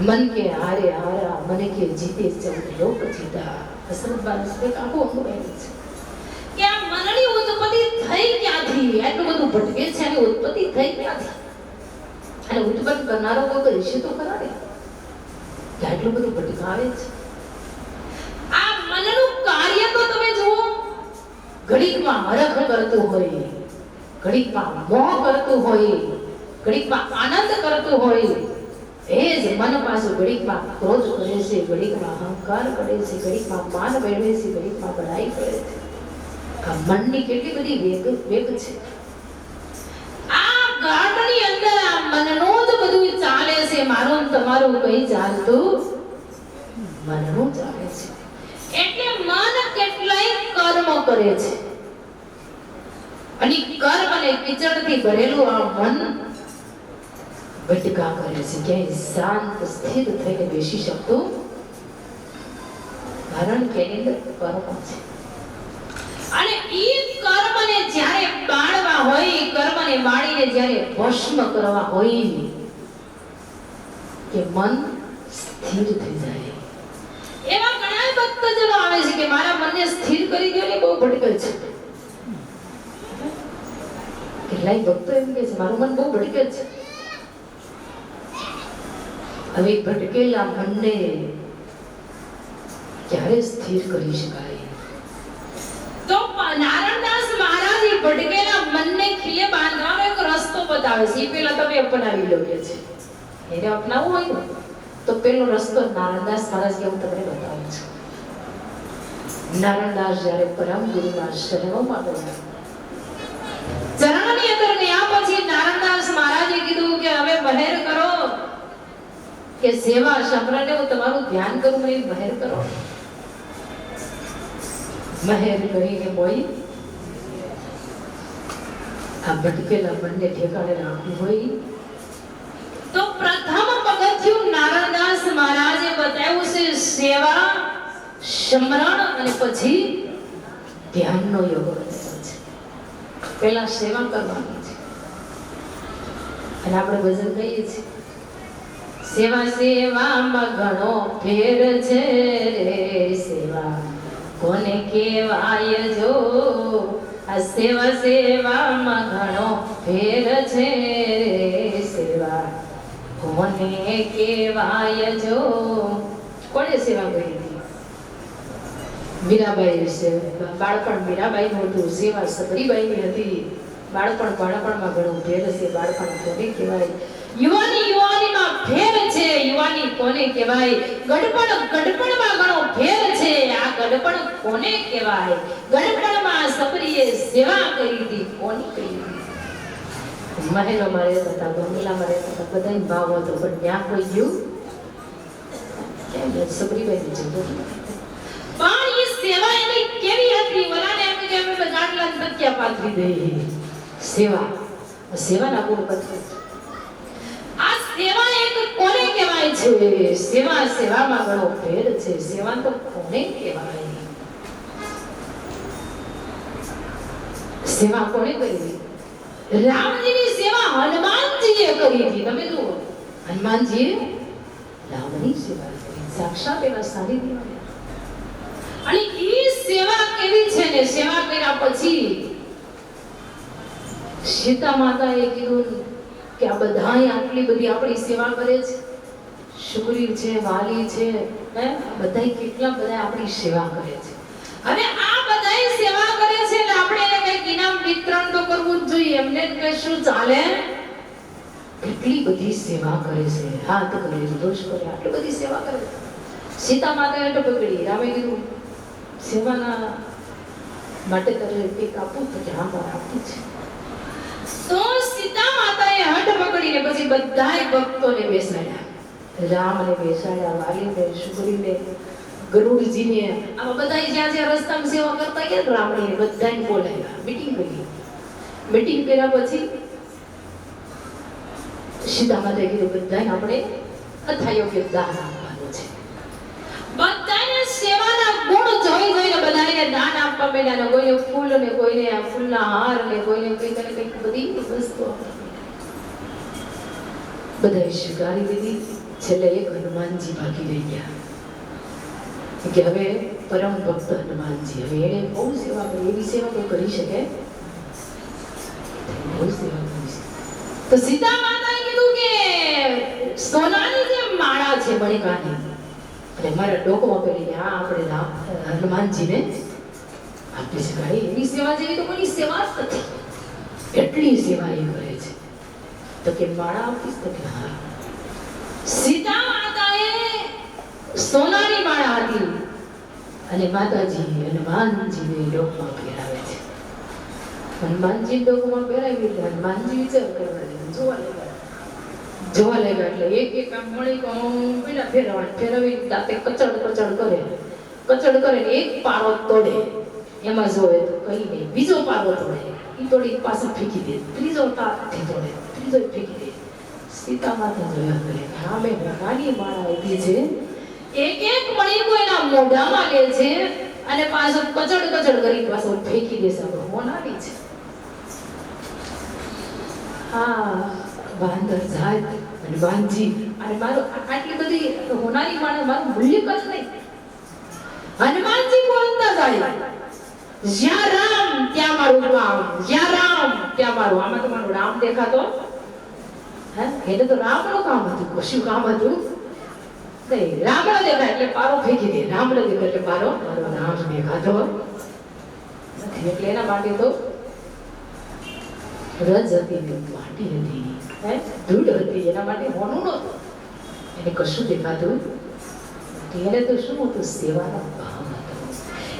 મન કે હારે હારા મન કે જીતે ચૌદ લોક જીતા. હસરતભાઈ એક આખું અંગ વાંચ્યું છે કે આ મનની ઉત્પત્તિ થઈ ક્યાંથી, એટલું બધું ભટકે છે, એની ઉત્પત્તિ થઈ ક્યાંથી, અને ઉત્પન્ન કરનારો કોઈ ઋષિ તો ખરા ને કે આટલું બધું ભટકાવે છે. આ મનનું કાર્ય તો તમે જુઓ, ઘડીકમાં હરખ કરતું હોય, ઘડીકમાં મોહ કરતું હોય, ઘડીકમાં આનંદ કરતું હોય, એ જ મન પાછું ઘડીકમાં ક્રોધ કરે છે, ઘડીકમાં અહંકાર કરે છે, ઘડીકમાં માન મેળવે છે, ઘડીકમાં બડાઈ કરે છે. આ મનની કેટલી બધી વેગ છે. આ ગાંઠની અંદર આ મનનું જ બધું ચાલે છે. મારું તમારું કઈ ચાલતું મનનું ચાલે છે. એટલે મન કેટલાય કર્મ કરે છે, અને કર્મ અને કિચડથી ભરેલું આ મન ભટકા કરે છે. ક્યાંય શાંત સ્થિર થઈને બેસી શકતું, કારણ કે એની અંદર કર્મ છે. અને ઈ કર્મને જ્યારે બાળવા હોય, કર્મને બાળીને જ્યારે ભસ્મ કરવા હોય કે મન સ્થિર થઈ જાય. એવા ઘણા ભક્તજનો આવે છે કે મારા મનને સ્થિર કરી દો ને, બહુ ભટકે છે. કેટલાય ભક્તો એમ કહે છે મારું મન બહુ ભટકે છે. હવે ભટકેલા મનને ક્યારે સ્થિર કરી શકાય? તો નારાયણદાસ મહારાજ એ ભટકેલા મનને ખીલે બાંધવાનો એક રસ્તો બતાવે છે. એ પેલા તમે અપનાવી લો કે છે. એને અપનાવવું હોય ને તો પેલો રસ્તો નારાયણદાસ મહારાજ કે હું તમને બતાવું છું. નારાયણદાસ જ્યારે પરમ ગુરુના શરણોમાં ગયા, ચરણની અંદર ગયા પછી નારાયણદાસ મહારાજે કીધું કે હવે બહેર કરો, કે સેવા સમરણે હું તમારું ધ્યાન કરું, મને બહેર કરો. મહેર કરીને બોલી આ ભટકેલા મનને ઠેકાણે રાખવું હોય તો પ્રથમ પગથિયું નારાયણદાસ મહારાજે બતાવ્યું છે સેવા, સમરણ, અને પછી ધ્યાનનો યોગ બતાવ્યો છે. પહેલા સેવા કરવાની છે, અને આપણે ભજન કહીએ છીએ સેવા સેવામાં ઘણો ફેર છે રે, સેવા કોને કહેવાય જો, આ સેવા સેવામાં ઘણો ફેર છે રે, સેવા કોને કહેવાય જો. કોને સેવા કરી હતી? મીરાબાઈ છે. બાળપણ મીરાબાઈનું હતું, સેવા સબરીબાઈની હતી. બાળપણમાં ઘણો ફેર છે. બાળપણ કોને કહેવાય? યુવાનીમાં ફેર છે. યુવાની કોને કહેવાય? ગડપણમાં ઘણો ફેર છે. આ ગડપણ કોને કહેવાય? ગડપણમાં સબરીએ સેવા કરી હતી. કોની કરી હતી? મહેલોમાં રહેતા હતા, બંગલામાં રહેતા હતા, બધાય ભાવ હતો, પણ ત્યાં કોઈ ગયું કેમ? સબરીબાઈ જતો. પણ એ સેવા એની કેવી હતી? વલાને એમ કે અમે ગાંઠલા તક્યા પાથરી દઈએ. સેવાના ગુણ બતાવે. આ સેવા એક કોને કહેવાય છે? સેવામાં ઘણો ફેર છે. સેવા તો કોને કહેવાય? સેવા કોને કરી? રામજીની સેવા હનુમાનજીએ કરી હતી. તમે જુઓ, હનુમાનજીએ રામની સેવા કરી, સાક્ષાત એના સાનિધ્યમાં. અને ઈ સેવા કેવી છે ને, સેવા કર્યા પછી સીતા માતાએ કીધું કે આ બધાય આટલી બધી આપણી સેવા કરે છે, શુક્રી છે, વાલી છે, બધાય કેટલા બધા આપણી સેવા કરે છે. હવે આ બધાય સેવા કરે છે એટલે આપણે એને કઈક ઇનામ વિતરણ તો કરવું જ જોઈએ. એમને કશું ચાલે? કેટલી બધી સેવા કરે છે, હાથ કરે, દોષ કરે, આટલી બધી સેવા કરે. સીતા માતાએ તો પકડી, રામે કીધું સેવાના માટે તારે એક આપું તો કે હા મારે આપવું છે. તો સીતા માતાએ હઠ પકડીને પછી બધાય ભક્તોને બેસાડ્યા. રામને બેસાડ્યા, વાલીને, સુગ્રીવને, ગરુડજીને, આમાં બધાય જ્યાં જ્યાં રસ્તામાં સેવા કરતા ગયા રામને બધાને બોલાવ્યા. મીટિંગ કરી. મીટિંગ કર્યા પછી સીતા માતાએ કીધું બધાને આપણે અથાયોગ્ય દાન આપવાનું છે. બધાને સેવાના ગુણ જોઈ જોઈને બધાને દાન આપવા માંડ્યા. કોઈને ફૂલ ને કોઈને ફૂલના હાર ને કોઈને કંઈક ને કંઈક બધી વસ્તુ બધાએ સ્વીકારી દીધી. છેલ્લે એક હનુમાનજી બાકી રહી ગયા કે હવે પરમ ભક્ત હનુમાનજી, હવે એને બહુ સેવા કરી. એવી સેવા કોઈ કરી શકે? બહુ સેવા કરી શકે. તો સીતા માતાએ કીધું કે સોનાની જે માળા છે મણિકાની, અને મારા ડોકમાં પેલી આ આપણે હનુમાનજીને આપી શકાય એવી સેવા જેવી તો કોઈ સેવા જ નથી. એટલી સેવા એ કરે છે. તો કે માળા આપીશ? તો કે હા. સીતા માતાએ સોનાની માળા હતી અને માતાજી હનુમાનજીને ડોકમાં પહેરાવે છે. હનુમાનજી ડોકમાં પહેરાવી એટલે હનુમાનજી વિચાર કરવા લાગ્યા, જોવા લાગ્યા એટલે એક એક આમ મળી પેલા ફેરવી દાંતે કચડ કરે ને એક પારો તોડે. એમાં જોવે તો કઈ નહીં, બીજો પારો તોડે, એ તોડી પાછો ફેંકી દે, ત્રીજો તારથી તોડે, ત્રીજો ફેંકી દે. સીતા માતા જોયા કરે, હા મેં નાની માળા આપી છે, એક એક મણી કોઈના મોઢામાં લે છે અને પાછો કચડ કરી પાછો ફેંકી દેશે. હોનાની છે. હા વાંદર જાય હનુમાનજી, અને મારું આટલી બધી હોનારી માળા મારું મૂલ્ય કદ નહીં. હનુમાનજી બોલતા જાય, જ્યાં રામ ત્યાં મારું રામ, જ્યાં રામ ત્યાં મારું. આમાં તો મારું રામ દેખાતો. એને તો રામનું કામ હતું, કશું કામ હતું નહીં. રામ ન દેખાય એટલે પારો ફેંકી દે, રામ ન દેખાય એટલે મારો રામ દેખાતો નથી. એટલે એના માટે તો રજ હતી, માટી હતી, ધૂળ હતી, એના માટે હોનું નહોતું. એને કશું દેખાતું. એને તો શું હતું? સેવાનો ભાવ હતો.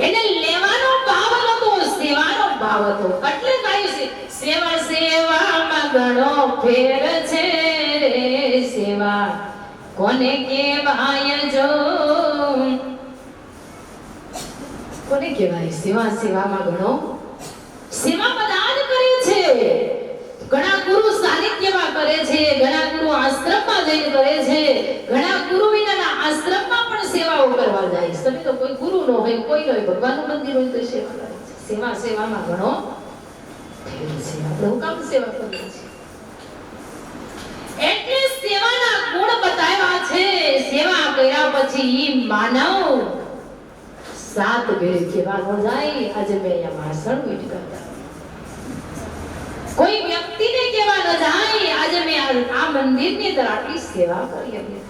એને લેવાનો ભાવ નતો, સેવાનો ભાવ હતો. એટલે કહ્યું છે સેવા સેવામાં ઘણો ફેર છે રે. સેવા કોને કહેવાય? જો કોને કહેવાય? સેવામાં ઘણો. સેવા બધા જ કરે છે. ઘણા ગુરુ સાનિધ્યમાં કરે છે, ઘણા ગુરુ આશ્રમમાં જઈને કરે છે, ઘણા ગુરુ વિનાના આશ્રમમાં પણ સેવાઓ કરવા જાય છે. તમે તો કોઈ ગુરુ ન હોય, કોઈ ન હોય, ભગવાનનું મંદિર હોય તો સેવા કરે છે. સેવામાં ઘણો ફેર છે. આપણે હું કામ સેવા કરીએ છીએ? એટલે સેવાના ગુણ બતાવ્યા છે. સેવા કર્યા પછી માનવ સાત ઘરે કહેવાનો જાય, આજે મેં અહીંયા ભાષણ વિટકાતા. કોઈ વ્યક્તિને કહેવા ન જાય, આજે મેં આ મંદિરની અંદર આટલી સેવા કરી હતી.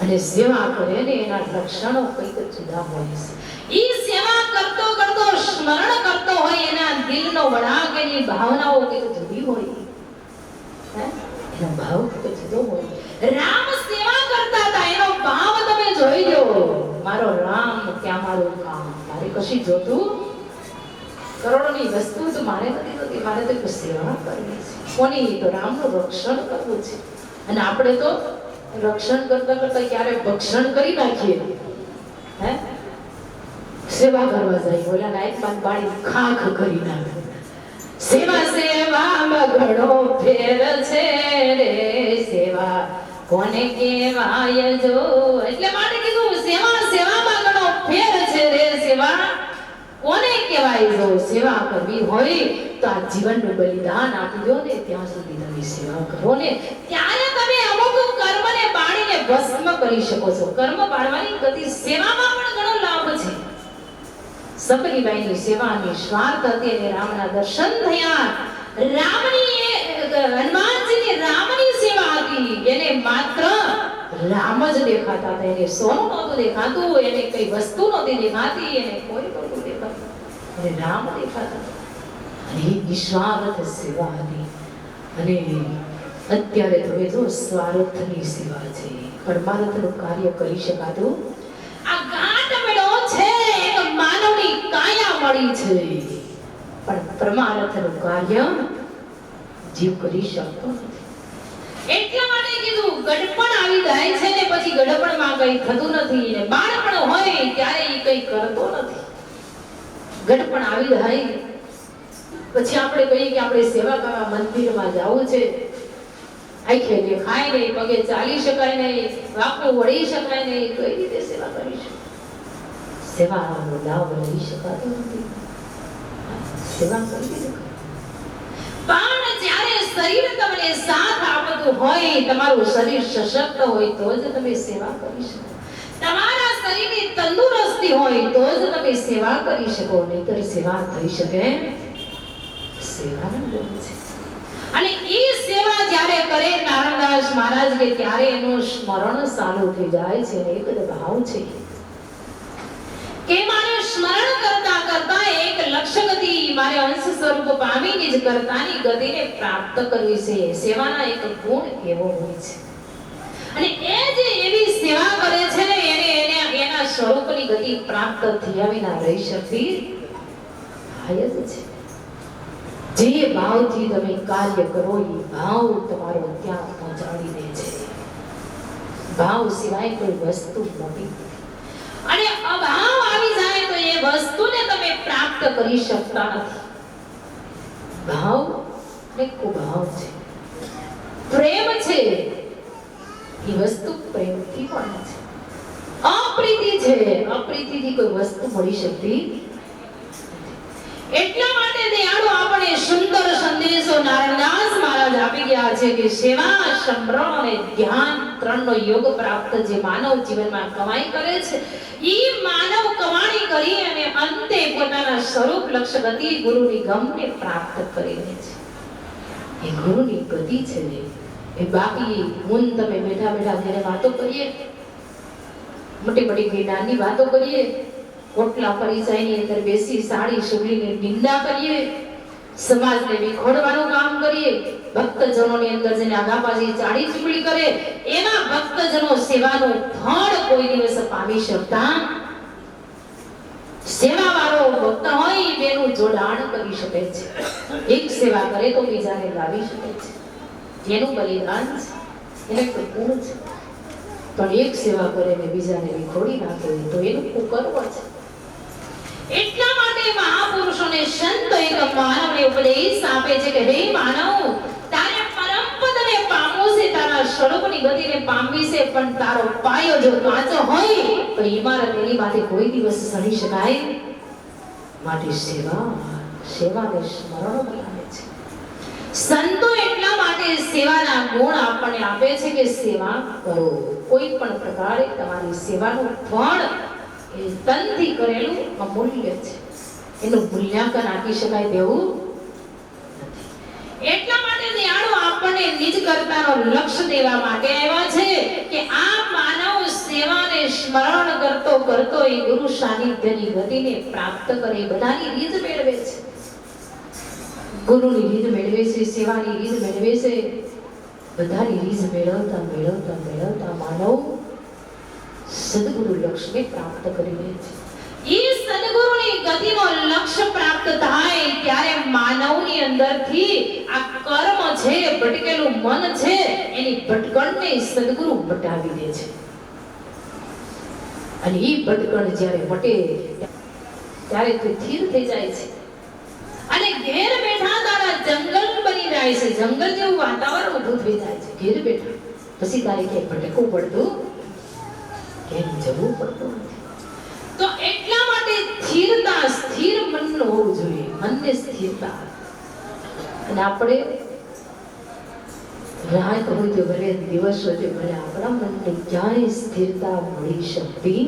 અને સેવા કરે ને એના લક્ષણો કંઈક જુદા હોય છે. ઈ સેવા કરતો કરતો સ્મરણ કરતો હોય, એના દિલનો વળાંક, એની ભાવનાઓ કંઈક જુદી હોય. એનો ભાવ કંઈક જુદો હોય. રામ સેવા કરતા હતા, એનો ભાવ તમે જોઈ લો. મારો રામ ક્યાં મારું કામ? મારે કશી જોતું કરોડોની વસ્તુ તો મારે નથી જોતી. મારે તો એક સેવા કરવી છે. કોની? તો રામનું રક્ષણ કરવું છે. અને આપણે તો રક્ષણ કરતા કરતા ક્યારે ભક્ષણ કરી નાખીએ. સેવા કરવા જાય, ઓલા નાઈટમાં પાણી ખાખ કરી નાખે. સેવામાં ઘણો ફેર છે રે. સેવા કોને કહેવાય? જો એટલે માટે કીધું સેવામાં ઘણો ફેર છે રે. સેવા કોને કહેવાય? જો સેવા કરવી હોય તો આ જીવનનું બલિદાન આપી દો ને, ત્યાં સુધી તમે સેવા કરો ને, ત્યારે તમે અમુક કર્મને બાળીને ભસ્મ કરી શકો છો. કર્મ બાળવાની ગતિ સેવામાં પણ ઘણો લાભ છે. સબલીબાઈની સેવા નિસ્વાર્થ હતી અને રામના દર્શન થયા. હનુમાનજીની રામની સેવા હતી. એને માત્ર રામ જ દેખાતા હતા. એને સોનું નહોતું દેખાતું, એને કઈ વસ્તુ નહોતી દેખાતી, એને કોઈ નહોતું દેખાતું, એને રામ દેખાતા. અને એ નિસ્વાર્થ સેવા હતી. અને અત્યારે તો એ જો સ્વાર્થની સેવા છે. પરમાર્થનું કાર્ય કરી શકાતું. આ ગાંઠ મેળો છે એક માનવની કાયા મળી છે, પણ પરમાર્થનું કાર્ય જીવ કરી શકતો નથી. એટલા માટે કીધું ગડપણ આવી જાય છે ને પછી ગડપણમાં કઈ થતું નથી, ને બાળપણ હોય ત્યારે એ કઈ કરતો નથી. ગડપણ આવી જાય પછી આપણે કહીએ કે આપણે સેવા કરવા મંદિરમાં જવું છે, આંખે દેખાય નહીં, પગે ચાલી શકાય નહીં, વાંકું વળી શકાય નહીં, કઈ રીતે સેવા કરીશું? સેવાનો લાભ લઈ શકાતો નથી. સેવા કરવી શકાય. પણ જ્યારે શરીર તમને સાથ આપતું હોય, તમારું શરીર સશક્ત હોય તો જ તમે સેવા કરી શકો. તમારા શરીરની તંદુરસ્તી હોય તો જ તમે સેવા કરી શકો, નહીંતર સેવા થઈ શકે સેવાનું ગુણ છે. અને એ સેવા જ્યારે કરે નારાયણદાસ મહારાજ કે ત્યારે એનું સ્મરણ ચાલુ થઈ જાય છે. એક જ ભાવ છે કે મારે સ્મરણ કરતા કરતા એક લક્ષ્ય ગતિ, મારે અંશ સ્વરૂપ પામીને જ કરતાની ગતિને પ્રાપ્ત કરવી છે. સેવાના એક ગુણ એવો હોય છે. અને એ જે એવી સેવા કરે છે ને એને એના સ્વરૂપની ગતિ પ્રાપ્ત થયા વિના રહી શકતી થાય જ છે. જે ભાવથી તમે કાર્ય કરો એ ભાવ તમારો ત્યાં પહોંચાડી દે છે. ભાવ સિવાય કોઈ વસ્તુ નથી. અને અભાવ આવી જાય તો એ વસ્તુને તમે પ્રાપ્ત કરી શકતા નથી. ભાવ ને કુભાવ છે, પ્રેમ છે, એ વસ્તુ પ્રેમથી મળે છે. અપ્રીતિ છે, અપ્રીતિથી કોઈ વસ્તુ મળી શકતી. એટલા માટે દયાળુ આપણે સુંદર સંદેશો નારાયણદાસ મહારાજ આપી ગયા છે કે સેવા, સમરણ અને ધ્યાન ત્રણનો યોગ પ્રાપ્ત જે માનવ જીવનમાં કમાઈ કરે છે, એ માનવ કમાણી કરી અને અંતે પોતાના સ્વરૂપ લક્ષ્ય ગતિ ગુરુની ગમને પ્રાપ્ત કરી લે છે. એ ગુરુની ગતિ છે ને એ બાકી હું તમે બેઠા બેઠા ઘરે વાતો કરીએ, મોટી મોટી નાની વાતો કરીએ, કોટલા પરિચયની અંદર બેસી સાડી સુગલીને નિંદા કરીએ, સમાજને વિખોડવાનું કામ કરીએ, ભક્તજનોની અંદર જઈને આગાપાછી ચાડી ચૂકડી કરે, એવા ભક્તજનો સેવાનું ફળ કોઈ દિવસ પામી શકતા. સેવાવાળો ભક્ત હોય બેનું જોડાણ કરી શકે છે. એક સેવા કરે તો બીજાને લાવી શકે છે. એનું બલિદાન છે, એને કોઈ ગુણ છે. પણ એક સેવા કરે ને બીજાને વિખોડી નાખે તો એનું કુકર્મ છે. એટલા માટે મહાપુરુષોને સંતો એક માનવને ઉપદેશ આપે છે કે હે માનવ, તારે પરમ પદને પામવું છે, તારા સ્વરૂપની ગતિને પામવી છે, પણ તારો પાયો જો કાચો હોય તો ઇમારત એની માટે કોઈ દિવસ સળી શકાય. માટે સેવાને સ્મરણ બનાવે છે. સંતો એટલા માટે સેવાના ગુણ આપણને આપે છે કે સેવા કરો. કોઈ પણ પ્રકારે તમારી સેવાનું ફળ એ તનથી કરેલું અમૂલ્ય છે. એનું મૂલ્યાંકન આપી શકાય તેવું નથી. એટલા માટે દયાળુ આપણને નિજ કર્તાનો લક્ષ્ય દેવા માટે આવ્યા છે કે આ માનવ સેવાને સ્મરણ કરતો કરતો એ ગુરુ સાનિધ્યની ગતિને પ્રાપ્ત કરે. બધાની રીત મેળવે છે, ગુરુની રીત મેળવે છે, સેવાની રીત મેળવે છે. બધાની રીત મેળવતા મેળવતા મેળવતા માનવ સદગુરુ લક્ષ્યને પ્રાપ્ત કરી લે છે. એ સદગુરુની ગતિનો લક્ષ્ય પ્રાપ્ત થાય ત્યારે માનવની અંદરથી આ કર્મ છે, ભટકેલું મન છે, એની ભટકણને સદગુરુ મટાવી દે છે. અને એ ભટકણ જ્યારે મટે ત્યારે તે સ્થિર થઈ જાય છે અને ઘેર બેઠા તારા જંગલ બની જાય છે. જંગલ જેવું વાતાવરણ ઊભું થઈ જાય છે ઘેર બેઠા. પછી તારે ક્યાંય ભટકવું પડતું, ક્યાંય જવું પડતું નથી. તો એટલા માટે સ્થિરતા, સ્થિર મનનું હોવું જોઈએ, મનને સ્થિરતા. અને આપણે રાત હોય તો ભલે, દિવસ હોય તો ભલે, આપણા મનને ક્યાંય સ્થિરતા મળી શકતી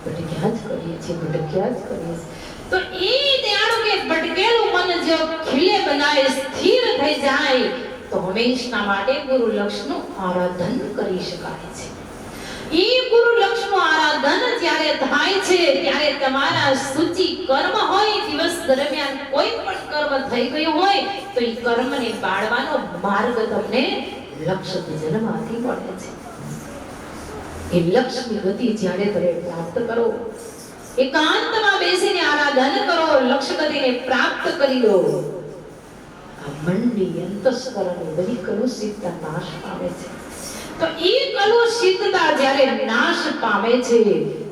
ભટક્યા જ કરીએ છીએ, ભટક્યા જ કરીએ છીએ. તો એ દયાળુ કે ભટકેલું મન જો ખીલે બનાય, સ્થિર થઈ જાય તો હંમેશા માટે ગુરુ લક્ષ્યનું આરાધન કરી શકાય છે. એ ગુરુ લક્ષ્યનું આરાધન જ્યારે થાય છે ત્યારે તમારા સૂચિ કર્મ હોય, દિવસ દરમિયાન કોઈ પણ કર્મ થઈ ગયું હોય તો એ કર્મને બાળવાનો માર્ગ તમને લક્ષ્ય જન્મમાંથી મળે છે. એ લક્ષ્યની ગતિ જ્યારે તમે પ્રાપ્ત કરો એકાંતમાં બેસીને આરાધન કરો, લક્ષ્ય ગતિને પ્રાપ્ત કરી લો. આ મંડી અંતસ્કરણની બધી કલુષિતતા નાશ પામે છે. તો એ કલુષિતતા જ્યારે નાશ પામે છે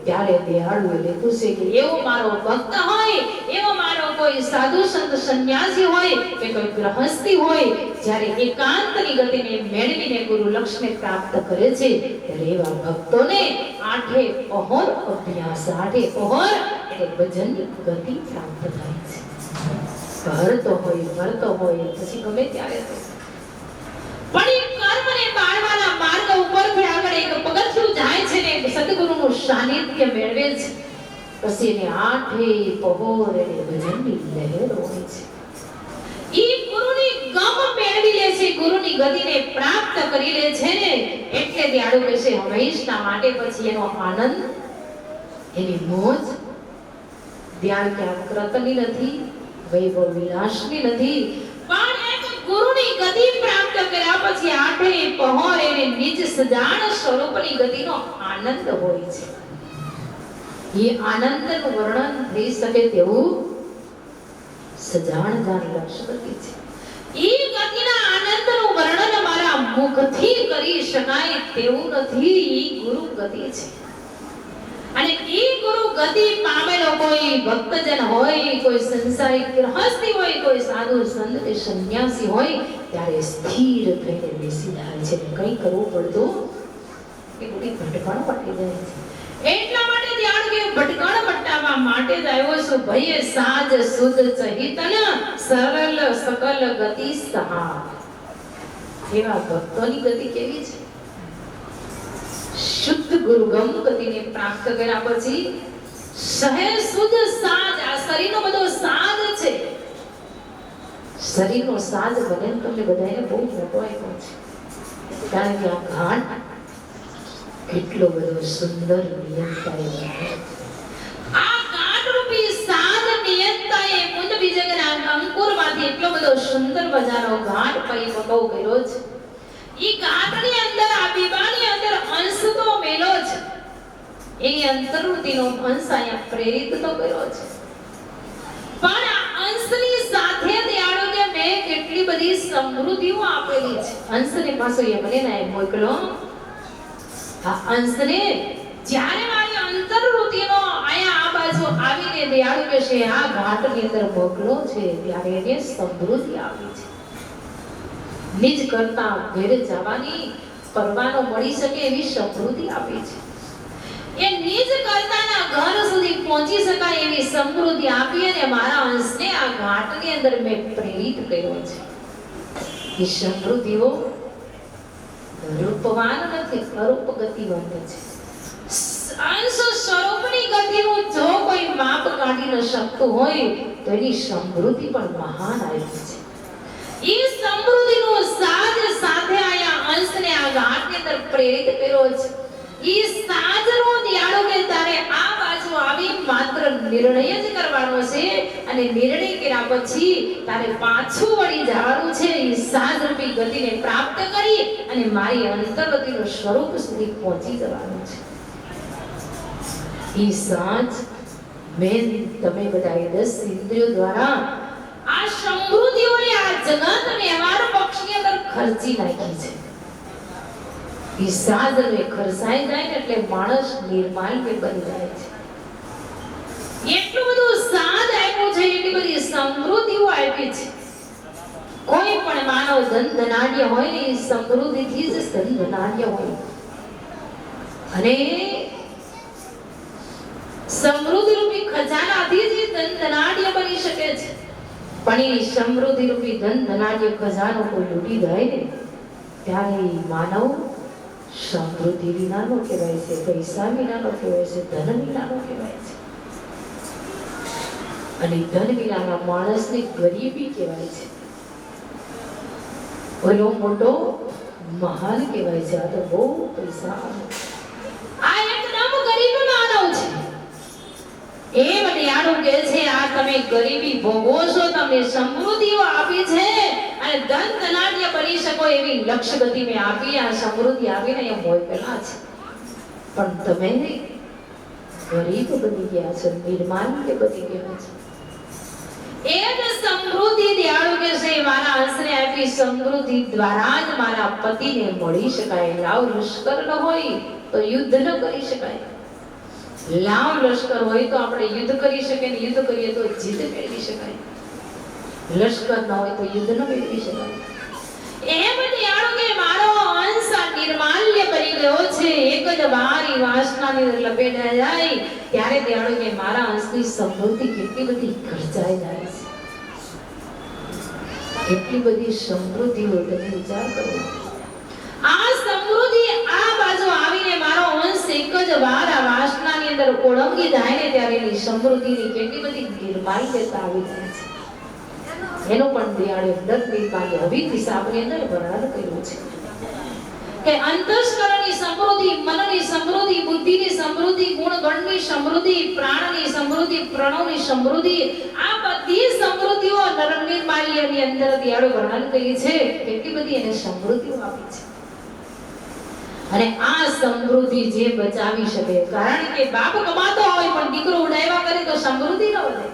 ત્યારે દયાળુએ લીધું છે કે એવો મારો ભક્ત હોય, એવો મારો કોઈ સાધુ સંત સંન્યાસી હોય કે કોઈ ગૃહસ્થી હોય, જ્યારે એકાંતની ગતિને મેળવીને ગુરુ લક્ષ્યને પ્રાપ્ત કરે છે ત્યારે એવા ભક્તોને આઠે પહોર અભ્યાસ, આઠે પહોર એટલે ભજનની ગતિ પ્રાપ્ત થાય છે. ભરતો હોય, ભરતો હોય પછી ગમે ત્યારે પણ એ કર્મને બાળવાના માર્ગ ઉપરથી આગળ એક પગથિયું જાય છે ને સદગુરુનું સાનિધ્ય મેળવે છે. પછી એને આઠે પહોર એને ભજનની લહેર હોય છે. ઈ ગુરુની ગમ મેળવી લે છે, ગુરુની ગતિને પ્રાપ્ત કરી લે છે ને એટલે દયાળુ કહેશે હંમેશના માટે પછી એનો આનંદ, એની મોજ ધ્યાન ક્યાં કૃતની નથી, વૈભવ વિલાસની નથી, પણ એક ગુરુની ગતિ પ્રાપ્ત કર્યા પછી આઠે પહોર એને નિજ સજાણ સ્વરૂપની ગતિનો આનંદ હોય છે. એ આનંદનું વર્ણન થઈ શકે તેવું સજાણદાર લક્ષ્યગતિ છે. એ ગતિના આનંદનું વર્ણન મારા મુખથી કરી શકાય તેવું નથી. એ ગુરુ ગતિ છે. અને એ ગુરુ ગતિ પામેલો કોઈ ભક્તજન હોય, કોઈ સંસારિક ગૃહસ્થી હોય, કોઈ સાધુ સંત કે સંન્યાસી હોય ત્યારે સ્થિર થઈને બેસી જાય છે. કંઈ કરવું પડતું એ બધી ભટકણ પટી જાય છે. એટલા માટે દયાળુ કે ભટકણ મટાવવા માટે જ આવ્યો છું. ભયે સાજ સુધ ચહિતન સરળ સકલ ગતિ સહા. એવા ભક્તોની ગતિ કેવી છે? શુદ્ધ ગુરુગમ ગતિને પ્રાપ્ત કર્યા પછી સહેજ શુદ્ધ સાજ, આ શરીરનો બધો સાજ છે. શરીરનો સાજ બને તમને બધાને બહુ મોટો આપ્યો છે. કારણ કે આ ઘાટ કેટલો બધો સુંદર નિયંતાએ આ ઘાટ રૂપી સાજ નિયંતાએ મુંદ બીજગના અંકુરમાંથી એટલો બધો સુંદર મજાનો ઘાટ પૈ મોટો કર્યો છે. ઈ ઘાટની અંદર આ બીબાની અંદર અંશ તો મેલો છે. એની અંતર્વૃત્તિનો અંશ અહીંયા પ્રેરિત તો કર્યો છે. પણ આ અંશની સાથે દયાળુ કે મેં કેટલી બધી સમૃદ્ધિઓ આપેલી છે. અંશને પાછો મને ના મોકલો. આ અંશને જ્યારે મારી અંતર્વૃત્તિનો અહીંયા આ બાજુ આવીને દયાળુ કે છે આ ઘાટની અંદર મોકલો છે ત્યારે એને સમૃદ્ધિ આપી છે. નિજ કરતા ઘરે જવાની પરવાનો મળી શકે એવી સમૃદ્ધિ આપી છે. એ નિજ કરતાના ઘર સુધી પહોંચી શકાય એવી સમૃદ્ધિ આપી અને મારા અંશને આ ઘાટની અંદર મેં પ્રેરિત કર્યો છે. એ સમૃદ્ધિઓ રૂપવાન નથી, અરૂપ ગતિવાન છે. અંશ સ્વરૂપની ગતિનું જો કોઈ માપ કાઢી ન શકતું હોય તો એની સમૃદ્ધિ પણ મહાન આવી છે. ઈ સમૃદ્ધિનું સાજ સાથે આયા અંશને આ ઘાટની અંદર પ્રેરિત કર્યો છે. ઈ સાજનો દયાળુ કે તારે આ બાજુ આવી માત્ર નિર્ણય જ કરવાનો છે અને નિર્ણય કર્યા પછી તારે પાછું વળી જવાનું છે. ઈ સાજરૂપી ગતિને પ્રાપ્ત કરી અને મારી અંતર્ગતિનું સ્વરૂપ સુધી પહોંચી જવાનું છે. ઈ સાજ મેં તમે બધાએ 10 ઇન્દ્રિયો દ્વારા આ સમૃદ્ધિઓને આ જગત વ્યવહાર પક્ષની અંદર ખર્ચી નાખી છે. ઈ સાધને ખર્ચાઈ જાય ને એટલે માણસ નિર્માલ કે બની જાય છે. એટલું બધું સાધ આપ્યું છે, એટલી બધી સમૃદ્ધિઓ આપી છે. કોઈ પણ માનવ ધન ધનાઢ્ય હોય ને એ સમૃદ્ધિથી જ ધન ધનાઢ્ય હોય. અને સમૃદ્ધિ રૂપી ખજાનાથી જ ધન ધનાઢ્ય બની શકે છે. પણ એ સમૃદ્ધિ રૂપી ધન ધનાઢ્ય ખજાનો કોઈ લૂંટી જાય ને ત્યારે માનવ સમૃદ્ધિ વિનાનો કહેવાય છે, પૈસા વિનાનો કહેવાય છે, ધન વિનાનો કહેવાય છે. અને ધન વિનાના માણસની ગરીબી કહેવાય છે. ઓલો મોટો મહાન કહેવાય છે. આ તો બહુ પૈસા, આ એકદમ ગરીબ માનવ છે. એ વડિયાળું કહે છે આ તમે ગરીબી ભોગવો છો, તમને સમૃદ્ધિઓ આપી છે અને ધન ધનાઢ્ય બની શકો એવી લક્ષ્ય ગતિ મેં આપી, આ સમૃદ્ધિ આપીને એ મોકલા છે. પણ તમે ગરીબ બની ગયા છે, નિર્માલ્ય બની ગયા છે. એ જ સમૃદ્ધિ દયાળુ કે છે મારા હંસને આપી સમૃદ્ધિ દ્વારા જ મારા પતિને મળી શકાય. લાવ લશ્કર ન હોય તો યુદ્ધ ન કરી શકાય. લાવ લશ્કર હોય તો આપણે યુદ્ધ કરી શકીએ ને યુદ્ધ કરીએ તો જીત મેળવી શકાય. લશ્કર ન હોય તો યુદ્ધ ન મેળવી શકાય. એમ દયાળુ કે મારો હંસ નિર્માલ્ય બની ગયો છે. એક જ વાર ઈ વાસનાની અંદર લપેટાઈ જાય ત્યારે દયાળુ કે મારા હંસની સમૃદ્ધિ કેટલી બધી ખર્ચાઈ જાય છે. કેટલી બધી સમૃદ્ધિ હોય તમે વિચાર કરો. આ સમૃદ્ધિ આ બાજુ આવીને મારો હંસ એક જ વાર આ વાસનાની અંદર ઓળંગી જાય ને ત્યારે એની સમૃદ્ધિની કેટલી બધી નિર્માલ્યતા આવી જાય છે. એનો પણ દયાળુ દત્ત નિર્માલ્ય અવિધ હિસાબની અંદર વર્ણન કર્યું છે કે અંતઃકરણની સમૃદ્ધિ, મનની સમૃદ્ધિ, બુદ્ધિની સમૃદ્ધિ, ગુણગણની સમૃદ્ધિ, પ્રાણની સમૃદ્ધિ, પ્રણવની સમૃદ્ધિ, આ બધી સમૃદ્ધિઓ નરમ નિર્માલ્યની અંદર દયાળુ વર્ણન કરી છે. કેટલી બધી એને સમૃદ્ધિઓ આપી છે. અને આ સમૃદ્ધિ જે બચાવી શકે, કારણ કે બાપ કમાતો હોય પણ દીકરો ઉડાવ્યા કરે તો સમૃદ્ધિ ન વધે,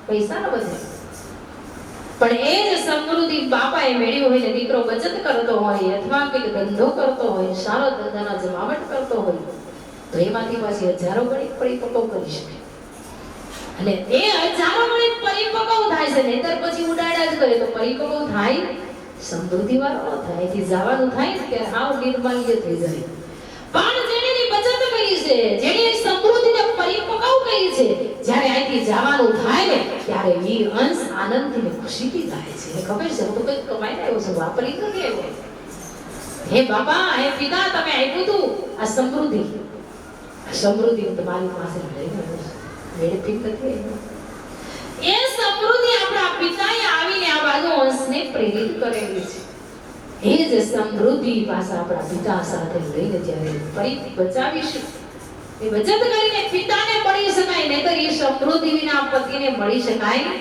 પૈસા ન વધે. પણ એ જ સમૃદ્ધિ બાપાએ મેળવી હોય ને દીકરો બચત કરતો હોય અથવા કંઈક ધંધો કરતો હોય, સારો ધંધાના જમાવટ કરતો હોય તો એમાંથી પાછી હજારો ગણી પરિપક્વ કરી શકે. અને એ હજારો ગણી પરિપક્વ થાય છે, નહીતર પછી ઉડાડા જ કરે તો પરિપક્વ થાય સમૃદ્ધિ વાળો થાય. એથી જવાનું થાય ને ત્યારે આવ નિર્માલ્ય થઈ જાય. પણ જેની બચત કરી છે, જેની સમૃદ્ધિને પરિપક્વ કરી છે, જ્યારે અહીંથી જવાનું થાય ને ત્યારે એ અંશ આનંદથી ને ખુશીથી થાય છે. એને ખબર છે હું તો કંઈક કમાઈને આવ્યો છું, વાપરી નથી આવ્યો. હે બાપા, હે પિતા, તમે આપ્યું તું આ સમૃદ્ધિ, સમૃદ્ધિ તમારી પાસે લઈને આવ્યો છું, વેડફી નથી આવ્યો. એ સમૃદ્ધિ આપણા પિતાએ આવીને આ બાજુ અંશને પ્રેરિત કરેલી છે. એ જ સમૃદ્ધિ પાછા આપણા પિતા સાથે લઈને જ્યારે ફરીથી બચાવીશું, એ બચત કરીને પિતાને મળી શકાય, નહીતર એ સમૃદ્ધિ વિના પતિને મળી શકાય.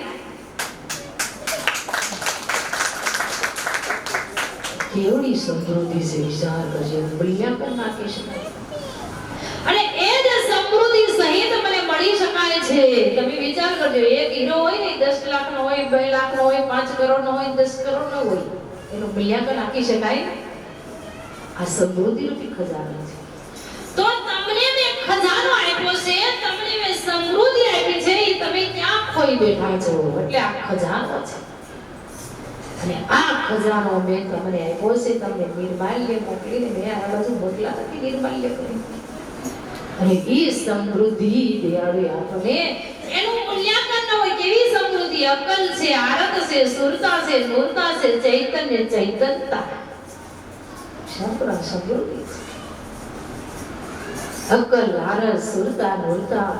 કેવડી સમૃદ્ધિ છે, વિચાર કરજો, મૂલ્યાંકન નાખી શકાય. અને એ જ સમૃદ્ધિ સહિત મને મળી શકાય છે. તમે વિચાર કરજો, એક હીરો હોય ને 10 લાખ નો હોય, 2 લાખ નો હોય, 5 કરોડ નો હોય, 10 કરોડ નો હોય, એનું મૂલ્યાંકન નાખી શકાય. આ સમૃદ્ધિ રૂપી ખજાનો છે. તો તમને મેં ખજાનો આપ્યો છે, તમને મેં સમૃદ્ધિ આપી છે, એ તમે ક્યાં ખોઈ બેઠા છો? એટલે આ ખજાનો છે. અને આ ખજાનો મેં તમને આપ્યો છે, તમને નિર્માલ્ય મોકલીને મેં આ બાજુ મોકલા નથી નિર્માલ્ય કરી. અને એ સમૃદ્ધિ દયાળુ આપણને એનું મૂલ્યાંકન ન હોય. કેવી સમૃદ્ધિ? અકલ છે, આરત છે, સુરતા છે, નૂરતા છે, ચૈતન્ય, ચૈતનતા, શાસ્ત્રા સમૃદ્ધિ છે. અકલ, આરત, સુરતા, નૂરતા,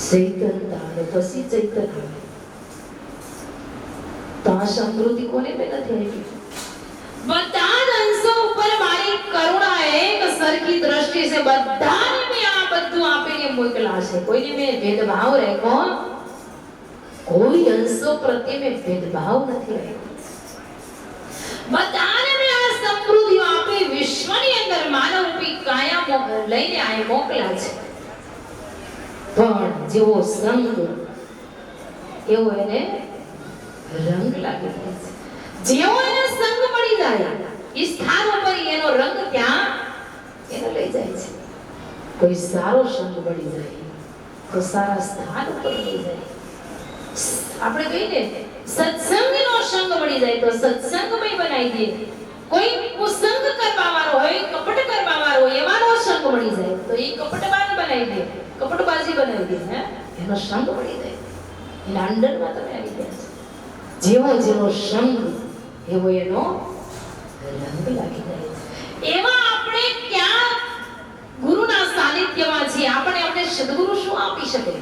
ચૈતનતા અને પછી ચૈતન્ય. તો આ સમૃદ્ધિ કોને મેં નથી આપી? બધા જ અંશો ઉપર મારી કરુણા એક સરખી દ્રષ્ટિ છે. બધાને મેં આ બધું આપીને મોકલા છે. કોઈને મેં ભેદભાવ રાખ્યો, કોઈ અંશો પ્રત્યે મેં ભેદભાવ નથી રાખ્યો. બધાને મેં આ સમૃદ્ધિ આપી વિશ્વની અંદર માનવરૂપી કાયા લઈને આ મોકલા છે. પણ જેવો સંગ એવો એને રંગ લાગે છે. જેવો એને સંગ મળી જાય એ સ્થાન ઉપર એનો રંગ ત્યાં એને લઈ જાય છે. કોઈ સારો સંગ મળી જાય તો સારા સ્થાન ઉપર લઈ જાય. આપણે કહીને સત્સંગનો સંગ મળી જાય તો સત્સંગમય બનાવી દે. કોઈ કુસંગ કરવા વાળો હોય, કપટ કરવા વાળો હોય, એવાનો સંગ મળી જાય તો એ કપટબાજ બનાવી દે, કપટબાજી બનાવી દે. એનો સંગ મળી જાય, એના અંડરમાં તમે આવી ગયા છો. જેવો જેવો સંગ એવો એનો રંગ લાગી જાય. એવા આપણે ક્યાં ગુરુના સાનિધ્યમાં છીએ? આપણે સદગુરુ શું આપી શકે?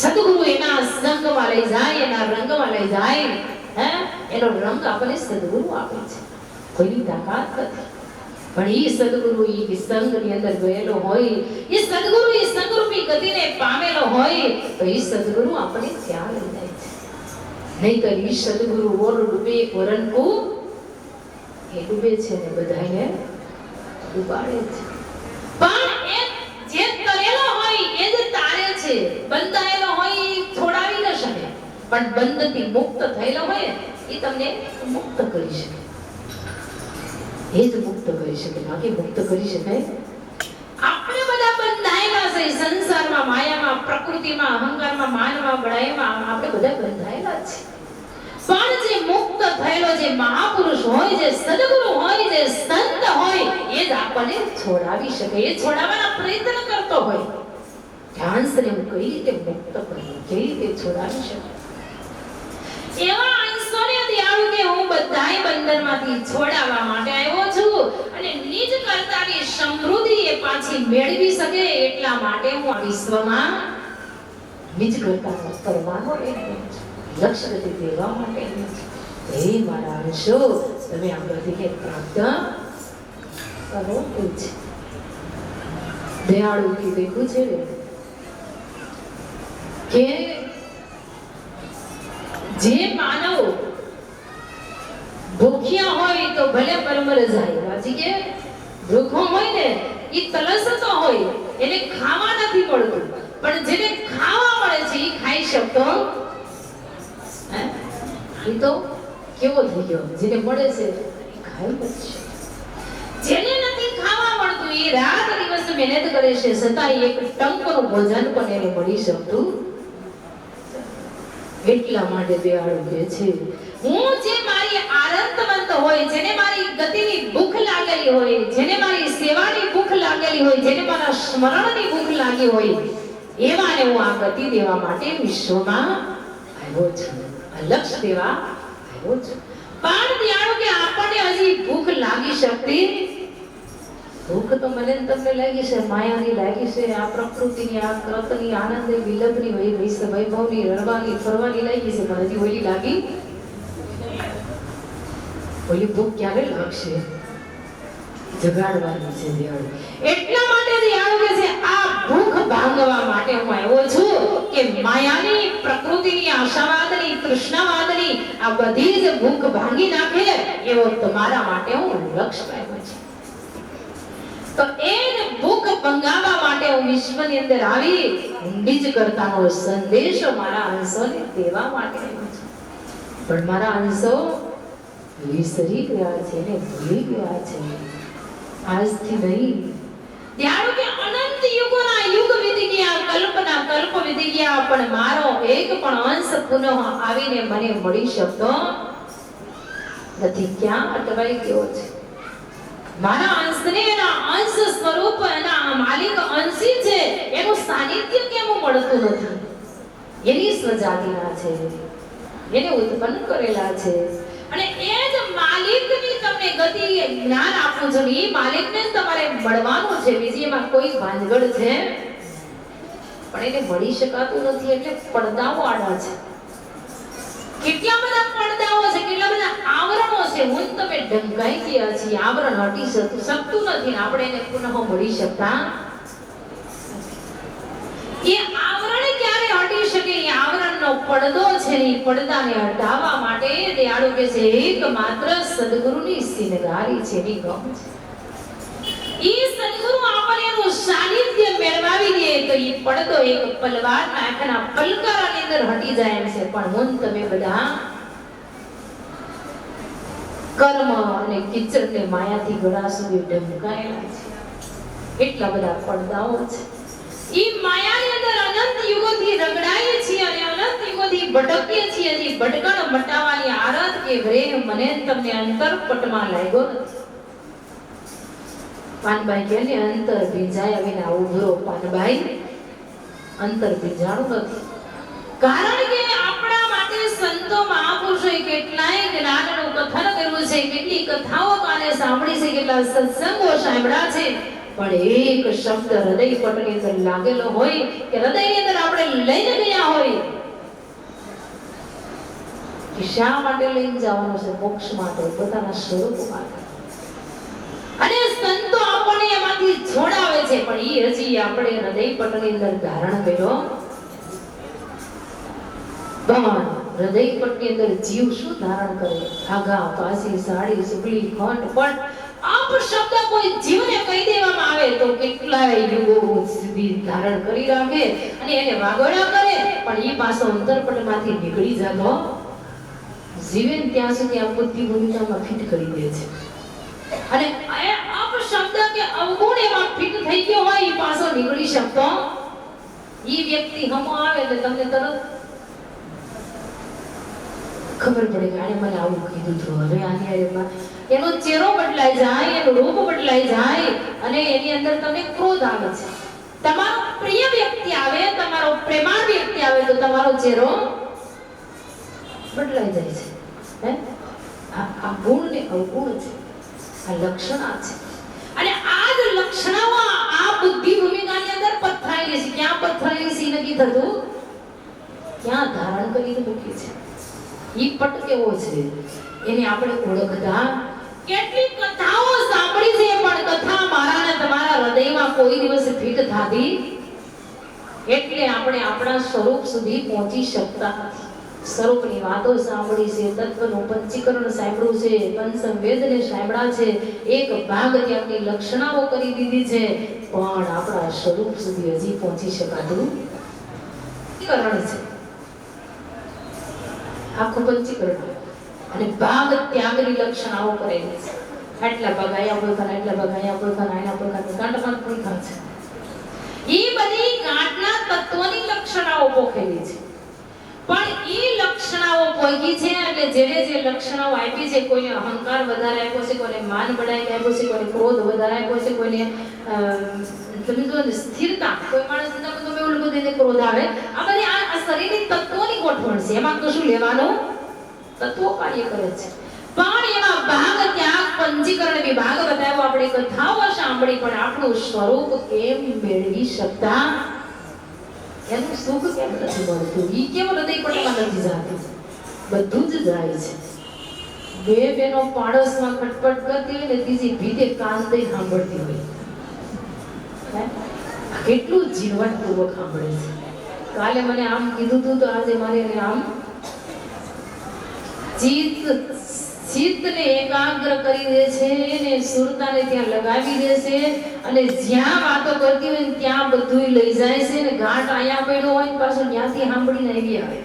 સદગુરુ એના સંગમાં લઈ જાય, એના રંગમાં લઈ જાય. એનો રંગ આપણને સદગુરુ આપે છે. કોઈની તાકાત નથી. પણ એ સદગુરુ એ સંગની અંદર ગયેલો હોય, એ સદગુરુ એ સંગરૂપી ગતિને પામેલો હોય તો એ સદગુરુ આપણને ત્યાં લઈ જાય છે. નહીતર એ સદગુરુ ઓર ડૂબે ઓરનકુ એ ડૂબે છે ને બધાને ઉપાડે છે. પણ એ જે કરેલો હોય એ જ તારે છે. બંધાયેલો હોય એ છોડાવી ન શકે, પણ બંધથી મુક્ત થયેલો હોય એ તમને મુક્ત કરી શકે. એ જ મુક્ત કરી શકે, બાકી મુક્ત કરી શકાય. આપણે બધા બંધાયેલા છે સંસારમાં, માયામાં, પ્રકૃતિમાં, અહંકારમાં, માનમાં, બળાઈમાં. આપણે બધા બંધાયેલા છે. પણ જે મુક્ત થયેલો, જે મહાપુરુષ હોય, જે સદગુરુ હોય, જે સંત હોય, એ જ આપણને છોડાવી શકે. એ છોડાવવાના પ્રયત્ન કરતો હોય. ધ્યાનને હું કઈ રીતે મુક્ત કરું, કેવી રીતે છોડાવી શકું? એવા અંશોને દયાળુ કે હું બધાય બંધનમાંથી છોડાવવા માટે આવ્યો છું, અને નિજ કરતાની સમૃદ્ધિ એ પાછી મેળવી શકે એટલા માટે હું આ વિશ્વમાં નિજ કરતાનો પરમાણુ લક્ષ્ય ગતિ દેવા માટે આવ્યો છું. હે મારા અંશો, તમે આ ગતિને પ્રાપ્ત કરો. એ છે દયાળુ કે દેખું છે કે જે માનવ ભૂખ્યા હોય તો ભલે પરમર જાય, બાજી કે ભૂખો હોય ને એ તલસતો હોય, એને ખાવા નથી મળતું, પણ જેને ખાવા મળે છે એ ખાઈ શકતો એ તો કેવો થઈ ગયો? જેને મળે છે એ ખાઈ શકશે. જેને નથી ખાવા મળતું એ રાત દિવસ મહેનત કરે છે, છતાં એક ટંકનું ભોજન પણ એને મળી શકતું. એટલા માટે દયાળુ કહે છે, હું જે મારી આનંદવંત હોય, જેને મારી ગતિની ભૂખ લાગેલી હોય, જેને મારી સેવાની ભૂખ લાગેલી હોય, જેને મારા સ્મરણની ભૂખ લાગી હોય, એવાને હું આ ગતિ દેવા માટે વિશ્વમાં આવ્યો છું, આ લક્ષ્ય દેવા આવ્યો છું. પણ દયાળુ કે આપણને હજી ભૂખ લાગી શકતી. ભૂખ તો મને તમને લાગી છે, માયાની લાગી છે, આ પ્રકૃતિની, આ તત્વની, આનંદની, વિલંબની, વૈભવની, રડવાની, ફરવાની લાગી છે, પણ હજી ઓલી લાગી. ઓલી ભૂખ ક્યારે લાગશે? જગાડવાની છે દયાળુ. એટલા માટે દયાળુ કે છે આ ભૂખ ભાંગવા માટે હું આવ્યો છું કે માયાની, પ્રકૃતિની, આશાવાદની, તૃષ્ણાવાદની આ બધી જ ભૂખ ભાંગી નાખે એવો તમારા માટે હું લક્ષ્ય આવ્યો છું. તો એ ભૂખ ભંગાવવા માટે હું વિશ્વની અંદર આવી ઊંડી જ કરતાનો સંદેશો મારા અંશોને દેવા માટે આવ્યો છું. પણ મારા અંશો વિસરી ગયા છે ને ભૂલી ગયા છે. આજથી નહીં, ત્યારે કે અનંત યુગોના યુગ વીતી ગયા, કલ્પના કલ્પ વીતી ગયા, પણ મારો એક પણ અંશ પુનઃ આવીને મને મળી શકતો નથી. ક્યાં અટવાઈ ગયો છે? મારા અંશને એના અંશ સ્વરૂપ, એના માલિક અંશી છે, એનું સાનિધ્ય કેમ મળતું નથી? એની સ્વજાતિના છે, એને ઉત્પન્ન કરેલા છે, અને એ જ માલિકની તમને ગતિ જ્ઞાન આપવું છે. એ માલિકને જ તમારે મળવાનું છે, બીજી એમાં કોઈ ભાંજગડ છે પણ એને મળી શકાતું નથી. એટલે પડદાઓ આડા છે. કેટલા બધા પડદાઓ છે, કેટલા બધા આવરણો છે. હું તમે ઢંકાઈ ગયા છીએ, આવરણ હટી શકતું નથી ને આપણે એને પુનઃ મળી શકતા. એ આવરણ ક્યારે હટી શકે? એ આવરણનો પડદો છે, એ પડદાને હટાવવા માટે દયાળુ કે છે એકમાત્ર સદગુરુની સિનગારી છે, એની ગમ છે. એ સદગુરુ આપણને એનું સાનિધ્ય મેળવાવી દે તો એ પડદો એક પલવારના આંખના પલકારાની અંદર હટી જાય એમ છે. પણ હું તમે બધા કર્મ અને કિચડને માયાથી ગળા સુધી ઢંકાયેલા છે. એટલા બધા પડદાઓ છે. ઈ માયાની અંદર અનંત યુગોથી રગડાઈએ છીએ અને અનંત યુગોથી ભટકીએ છીએ. જે ભટકણ મટાવવાની આરત કે વ્રેહ મને તમને અંતરપટમાં લાગ્યો નથી. પાનબાઈ કે ને અંતર ભીંજાય વિના ઉભરો પાનબાઈ અંતર ભીંજાણું નથી. કારણ કે આપણા માટે સંતો મહાપુરુષોએ કેટલાય જ્ઞાનનું કથન કર્યું છે, કેટલી કથાઓ કાને સાંભળી છે, કેટલા સત્સંગો સાંભળ્યા છે, પણ એક શબ્દ હૃદય પટની અંદર લાગેલો હોય કે હૃદયની અંદર આપણે લઈને ગયા હોય કે શા માટે લઈને જવાનું છે? મોક્ષ માટે, પોતાના સ્વરૂપ માટે. અને સંતો આપણને એમાંથી છોડાવે છે, પણ એ હજી આપણે હૃદય પટની અંદર ધારણ કર્યો. પણ હૃદય પટની અંદર જીવ શું ધારણ કરે? આઘા, પાસી, સાડી, સુગલી, ખંડ, પણ અપશબ્દ કોઈ જીવને કહી દેવામાં આવે તો કેટલાય યુગો સુધી ધારણ કરી રાખે અને એને વાગોળા કરે, પણ એ પાછો અંતરપટમાંથી નીકળી જતો જીવે ને ત્યાં સુધી આ બુદ્ધિ ભૂમિકામાં ફિટ કરી દે છે. અને એ અપશબ્દ કે અવગુણ એમાં ફિટ થઈ ગયો હોય એ પાછો નીકળી શકતો ઈ વ્યક્તિ હમો આવે એટલે તમને તરત ખબર પડે કે આને મને આવું કીધું હતું, હવે આની આરેમાં એનો ચહેરો બદલાઈ જાય, એનું રૂપ બદલાઈ જાય અને એની અંદર તમને ક્રોધ આવે છે. તમારો પ્રિય વ્યક્તિ આવે, તમારો પ્રેમાળ વ્યક્તિ આવે તો તમારો ચહેરો બદલાઈ જાય છે. હે આ ગુણ ને અવગુણ છે, આ લક્ષણા છે. અને આ જ લક્ષણાઓ આ બુદ્ધિ ભૂમિકાની અંદર પથરાયેલી છે. ક્યાં પથરાયેલી છે નક્કી થતું, ક્યાં ધારણ કરીને મૂકી છે. ઈ પટ કેવો છે એને આપણે ઓળખતા. કેટલી કથાઓ સાંભળી છે પણ કથા મારા ને તમારા હૃદયમાં કોઈ દિવસ ફિટ થાતી એટલે આપણે આપણા સ્વરૂપ સુધી પહોંચી શકતા નથી. સ્વરૂપની વાતો સાંભળી છે, તત્વનું પંચીકરણ સાંભળ્યું છે, પંચસંવેદને સાંભળ્યા છે, એક ભાગ ત્યાંની લક્ષણાઓ કરી દીધી છે, પણ આપણા સ્વરૂપ સુધી હજી પહોંચી શકાતું કરણ છે. આખું પંચીકરણ અને ભાગ ત્યાગની લક્ષણાઓ કરેલી છે. આટલા ભાગ આયા પોલખાન, આટલા ભાગ આયા પોલખાન, આયા પોલખાન, ગાંઠમાં પોલખાન છે. ઈ બધી ગાંઠના તત્વની લક્ષણાઓ પોખેલી છે. પણ ઈ લક્ષણાઓ પોગી છે એટલે જેને જે લક્ષણાઓ આપી છે, કોઈને અહંકાર વધારે આપ્યો છે, કોઈને માન બળાઈ આપ્યો છે, કોઈને ક્રોધ વધારે આપ્યો છે, કોઈને તમે જો સ્થિરતા, કોઈ માણસને તમે એવું બધું એને ક્રોધ આવે. આ બધી આ શરીરની તત્વોની ગોઠવણ છે. એમાં કશું લેવાનું તત્વો કાર્ય કરે છે. પણ એમાં ભાગ ત્યાગ પંચીકરણ વિભાગ બતાવ્યો. આપણે કથાઓ સાંભળી પણ આપણું સ્વરૂપ કેમ મેળવી શકતા, એનું સુખ કેમ નથી મળતું, ઈ કેમ હૃદય પટમાં નથી જાતું, બધું જ જાય છે. બે બેનો પાડોશમાં ખટપટ કરતી હોય ને ત્રીજી ભીતે કાન દઈ સાંભળતી હોય. કેટલું જીવનપૂર્વક સાંભળે છે. કાલે મને આમ કીધું તું તો આજે મારે એને આમ ચિત્તને એકાગ્ર કરી દે છે, એને સુરતાને ત્યાં લગાવી દે છે અને જ્યાં વાતો કરતી હોય ત્યાં બધું લઈ જાય છે ને ગાંઠ આયા પડ્યો હોય ને પાછું ત્યાંથી સાંભળીને આવી આવે.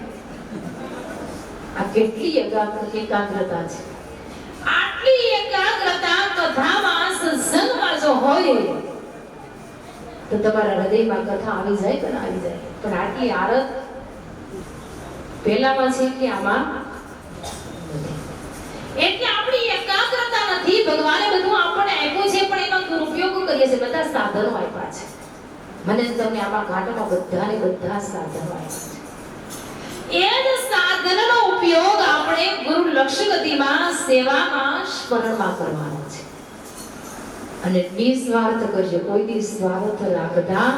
આ કેટલી એકાગ્રતા છે. આટલી એકાગ્રતા કથામાં સત્સંગમાં જો હોય તો તમારા હૃદયમાં કથા આવી જાય કે ના આવી જાય. પણ આટલી આરત પહેલામાં છે કે આમાં એટલે આપણી એકાગ્રતા નથી. ભગવાને બધું આપણને આપ્યું છે પણ એનો દુરુપયોગ કરીએ છીએ. બધા સાધનો આપ્યા છે મને તમને આમાં ઘાટમાં બધાને બધા સાધનો આપ્યા છે. એ જ સાધનનો ઉપયોગ આપણે ગુરુ લક્ષ્ય ગતિમાં સેવામાં સ્મરણમાં કરવાનો છે. અને નિસ્વાર્થ કરજો, કોઈ દી સ્વાર્થ રાખતા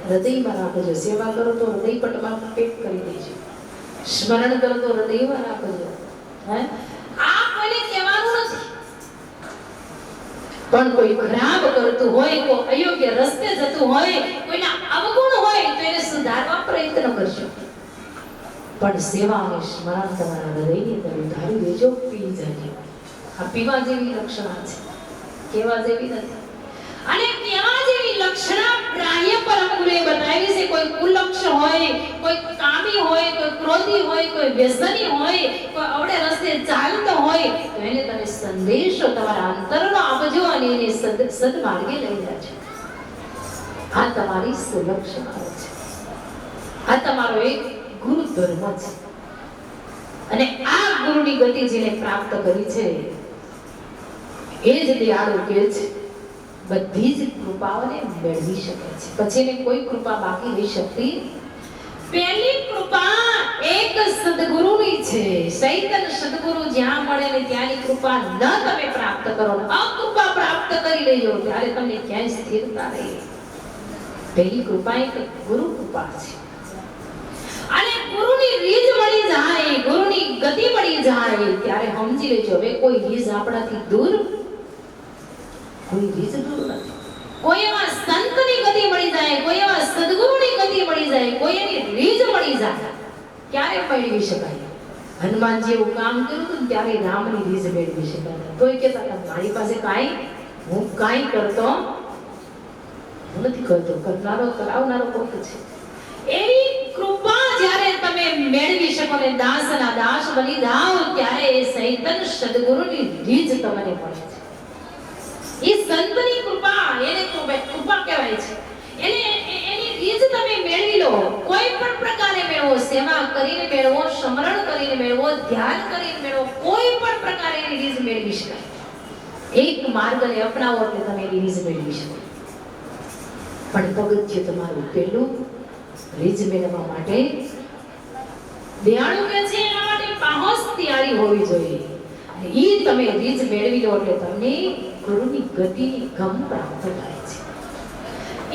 હૃદયમાં રાખજો. સેવા કરો તો હૃદય પટમાં પેક કરી દેજો, સ્મરણ કરો તો હૃદયમાં રાખજો. આ કોઈને કહેવાનું નથી. પણ કોઈ ખરાબ કરતું હોય, કોઈ અયોગ્ય રસ્તે જતું હોય, કોઈના અવગુણ હોય તો એને સુધારવા પ્રયત્ન કરજો. પણ સેવા અને સ્મરણ તમારા હૃદયની અંદર ઉધારી દેજો, પી જાજો. આ પીવા જેવી લક્ષણા છે, કેવા જેવી નથી. અને કેવા જેવી લક્ષણા ગ્રાહ્ય પરમ ગુરુએ બતાવી છે. કોઈ કુલક્ષ હોય, કોઈ કામી હોય, કોઈ ક્રોધી હોય, કોઈ વ્યસની હોય, કોઈ અવળે રસ્તે ચાલતો હોય તો એને તમે સંદેશો તમારા અંતરનો આપજો અને એને સદમાર્ગે લઈ જાજો. આ તમારી સુલક્ષણા છે. આ તમારો એક ગુરુ ધર્મ છે. અને આ ગુરુની ગતિ જેને પ્રાપ્ત કરી છે એ જ દયાળુ કે છે બધી જ કૃપાઓને મેળવી શકે છે. પછી એને કોઈ કૃપા બાકી રહી શકતી. પહેલી કૃપા એક સદગુરુની છે. ચૈતન્ય સદગુરુ જ્યાં મળે ને ત્યાંની કૃપા ન તમે પ્રાપ્ત કરો, અકૃપા પ્રાપ્ત કરી લેજો ત્યારે તમને ક્યાંય સ્થિરતા રહે. પહેલી કૃપા એક ગુરુ કૃપા છે. અને ગુરુની રીત મળી જાય, ગુરુની ગતિ મળી જાય ત્યારે સમજી લેજો હવે કોઈ રીત આપણાથી દૂર, કોઈ રીત દૂર નથી. કોઈ એવા સંતની ગતિ મળી જાય, કોઈ એવા સદગુરુની ગતિ મળી જાય, કોઈ એની રીત મળી જાય ક્યારે મેળવી શકાય? હનુમાનજી એવું કામ કર્યું હતું ને ત્યારે રામની રીઝ મેળવી શક્યા હતા. તોય કહેતા હતા મારી પાસે હું કાંઈ કરતો નથી, કરતો કરનારો કરાવનારો કોક છે. એવી કૃપા જ્યારે તમે મેળવી શકો ને દાસના દાસ બની જાઓ ત્યારે એ સૈતન સદગુરુની રીઝ તમને મળે છે. એ સંતની કૃપા એને કૃપા કહેવાય છે. એની રીઝ તમે મેળવી લો. કોઈ પણ પ્રકારે મેળવો, સેવા કરીને મેળવો, સ્મરણ કરીને મેળવો, ધ્યાન કરીને મેળવો, કોઈ પણ પ્રકારે એની રીઝ મેળવી શકાય. એક માર્ગને અપનાવો એટલે તમે એની રીઝ મેળવી શકો. પણ પગથિયું તમારું પહેલું રીઝ મેળવવા માટે દયાળુ કે છે એના માટે પાહોશ તૈયારી હોવી જોઈએ. અને ઈ તમે રીઝ મેળવી લો એટલે તમને ગુરુની ગતિની ગમ પ્રાપ્ત થાય છે.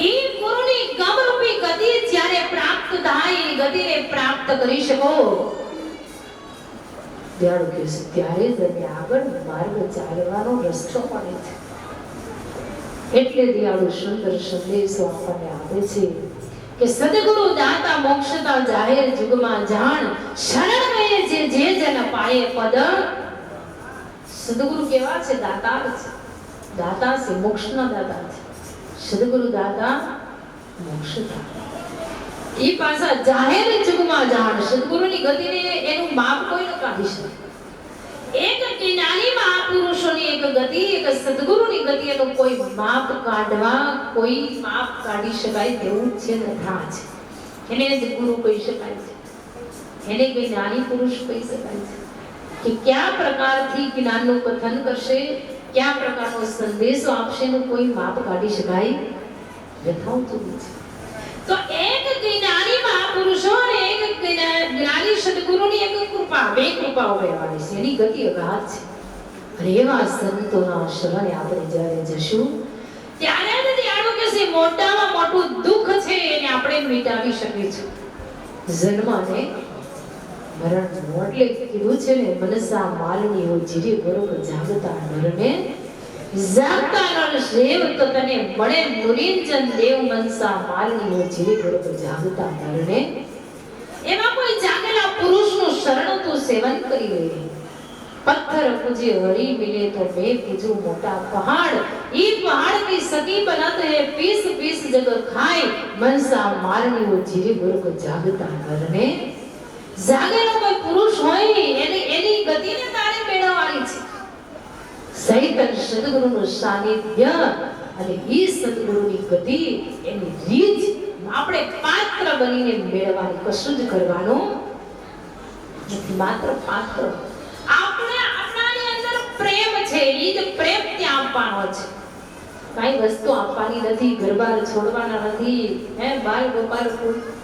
એ ગુરુની ગમરૂપી ગતિ જ્યારે પ્રાપ્ત થાય, એ ગતિને પ્રાપ્ત કરી શકો દયાળુ કહે છે ત્યારે જ તમે આગળ માર્ગ ચાલવાનો રસ્તો મળે છે. એટલે દયાળુ સુંદર સંદેશો આપણને આપે છે કે સદગુરુ દાતા મોક્ષતા જાહેર જુગમાં જાણ શરણ ગયે જે જન પાયે પદ. સદગુરુ કેવા છે? દાતાર છે. દાતા છે, મોક્ષના દાતા છે. સદગુરુ દાતા મોક્ષતા. ઈ પાછા જાહેર જુગમાં જાણ. સદગુરુની ગતિને એનું માપ કોઈ ન કાઢી શકે. એક જ્ઞાની મહાપુરુષોની એક ગતિ, એક સદગુરુની ગતિ એનું કોઈ માપ કાઢી શકાય તેવું છે નથી છે. એને જ ગુરુ કહી શકાય છે. એને કોઈ જ્ઞાની પુરુષ કહી શકાય છે કે કયા પ્રકારથી જ્ઞાનનું કથન કરશે, કયા પ્રકારનો સંદેશો આપશે એનું કોઈ માપ કાઢી શકાય યથાવતું છે. તો એક જ્ઞાની મહાપુરુષો અને એક જ્ઞાની સદગુરુની એક કૃપા, બે કૃપાઓ રહેવાની છે. એની ગતિ અગાધ છે. અને એવા સંતોના શરણે આપણે જ્યારે જશું ત્યારે નથી આનું કે છે મોટામાં મોટું દુઃખ છે એને આપણે મિટાવી શકીશું. જન્મ અને મરણ એટલે કીધું છે ને મનસા માલની હોય જીરે બરોબર જાગતા નરને જાગતા નર સેવ તો તને મળે મુનિંજન દેવ મનસા માલની હોય જીરે બરોબર જાગતા નરને. એમાં કોઈ જાગેલા પુરુષનું શરણ તું સેવન કરી લે. પથ્થર પૂજે હરી મિલે તો મેં પૂજું મોટા પહાડ. ઈ પહાડ की सती बनत है पीस पीस जग खाए. મનસા માલની હોય જીરે બરોબર જાગતા નરને. જાગેલો કોઈ પુરુષ હોય એની ગતિને તારે મેળવવાની છે. સૈતન સદગુરુનું સાનિધ્ય અને ઈ સદગુરુની ગતિ એની રીત આપણે પાત્ર બનીને મેળવવાની. કશું જ કરવાનું નથી, માત્ર પાત્ર. આપણાની અંદર પ્રેમ છે, ઈ જ પ્રેમ ત્યાં આપવાનો છે. કાઈ વસ્તુ આપવાની નથી, ઘરબાર છોડવાના નથી, બાલ ગોપાલ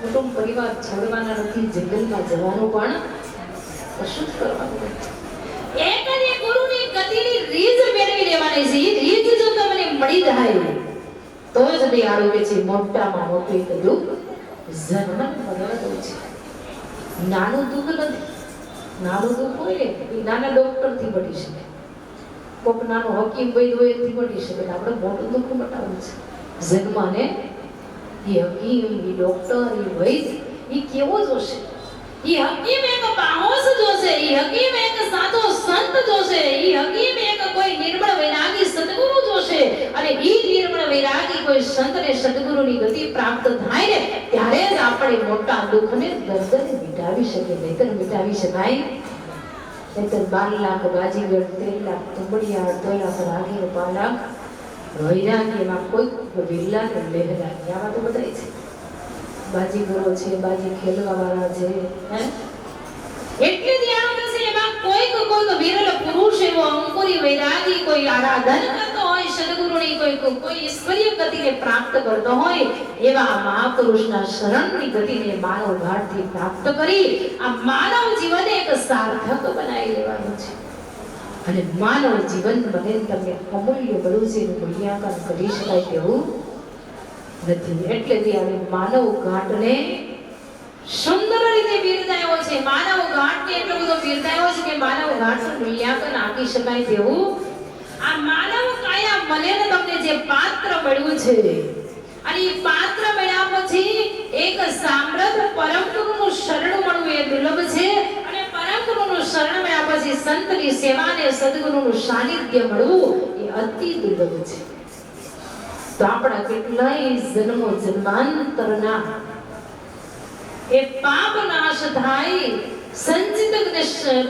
કુટુંબ પરિવાર છોડવાના નથી, જંગલમાં જવાનું પણ કશું જ કરવાનું નથી. એક જ ગુરુની ગતિની રીત મેળવી લેવાની છે. એ રીત જો તમને મળી જાય તો જ દયાળુ કે છે મોટામાં મોટું એક દુઃખ જન્મ મરણ છે. નાનું દુઃખ નથી. નાનું દુઃખ હોય ને એ નાના ડોક્ટર થી મટી શકે, કોક નાનો હકીમ વૈદ હોય એથી મટી શકે. આપણે મોટું દુઃખ મટાવવું છે. જન્મ અને એ હકીમ, એ ડોક્ટર, એ વૈદ એ કેવો જોશે? એ હકીમ એક પાહોશ જોશે, એ હકીમ એક સાચો સંત જોશે, એ હકીમ એક કોઈ નિર્મળ વૈરાગી સદગુરુ જોશે. અને એ નિર્મળ વૈરાગી કોઈ સંતને સદગુરુની ગતિ પ્રાપ્ત થાય ને ત્યારે જ આપણે મોટા દુઃખને દર્દને મિટાવી શકીએ. નહીતર મિટાવી શકાય નહીતર 12 લાખ બાજીગર, 13 લાખ તુંબડિયા, 2 લાખ રાગીર, 5 લાખ વૈરાગી, એમાં કોઈ વિરલા ને લહેરા આમાં તો બધાય છે. બાજીગરો છે, બાજી ખેલવા વાળા છે. એટલે ધ્યાન છે એમાં કોઈક વિરલ પુરુષ એવો અંકુરી વૈરાગી કોઈ આરાધન કરતો હોય સદગુરુની, કોઈ ઈશ્વરીય ગતિને પ્રાપ્ત કરતો હોય એવા મહાપુરુષના શરણની ગતિને માનવ ઘાટથી પ્રાપ્ત કરી આ માનવ જીવન એક સાર્થક બનાવી લેવાનું છે. અને માનવ જીવન બને તમને અમૂલ્ય મળ્યું છે એનું મૂલ્યાંકન કરી શકાય તેવું નથી. એટલે ત્યારે માનવ ઘાટને સુંદર રીતે બિરદાયો છે. માનવ ઘાટને એટલો બધો બિરદાયો છે કે માનવ ઘાટનું મૂલ્યાંકન આપી શકાય તેવું આ માનવ કાયા મને તમને જે પાત્ર મળ્યું છે અને એ પાત્ર મળ્યા પછી એક સામ્રાજ્ય પરમ ગુરુનું શરણ મળવું એ દુર્લભ છે. અને પરમ ગુરુનું શરણ મળ્યા પછી સંતની સેવા અને સદગુરુનું સાનિધ્ય મળવું એ અતિ દુર્લભ છે. તો આપણા કેટલાય જન્મો જન્માંતરના એ પાપ નાશ થાય, સંચિત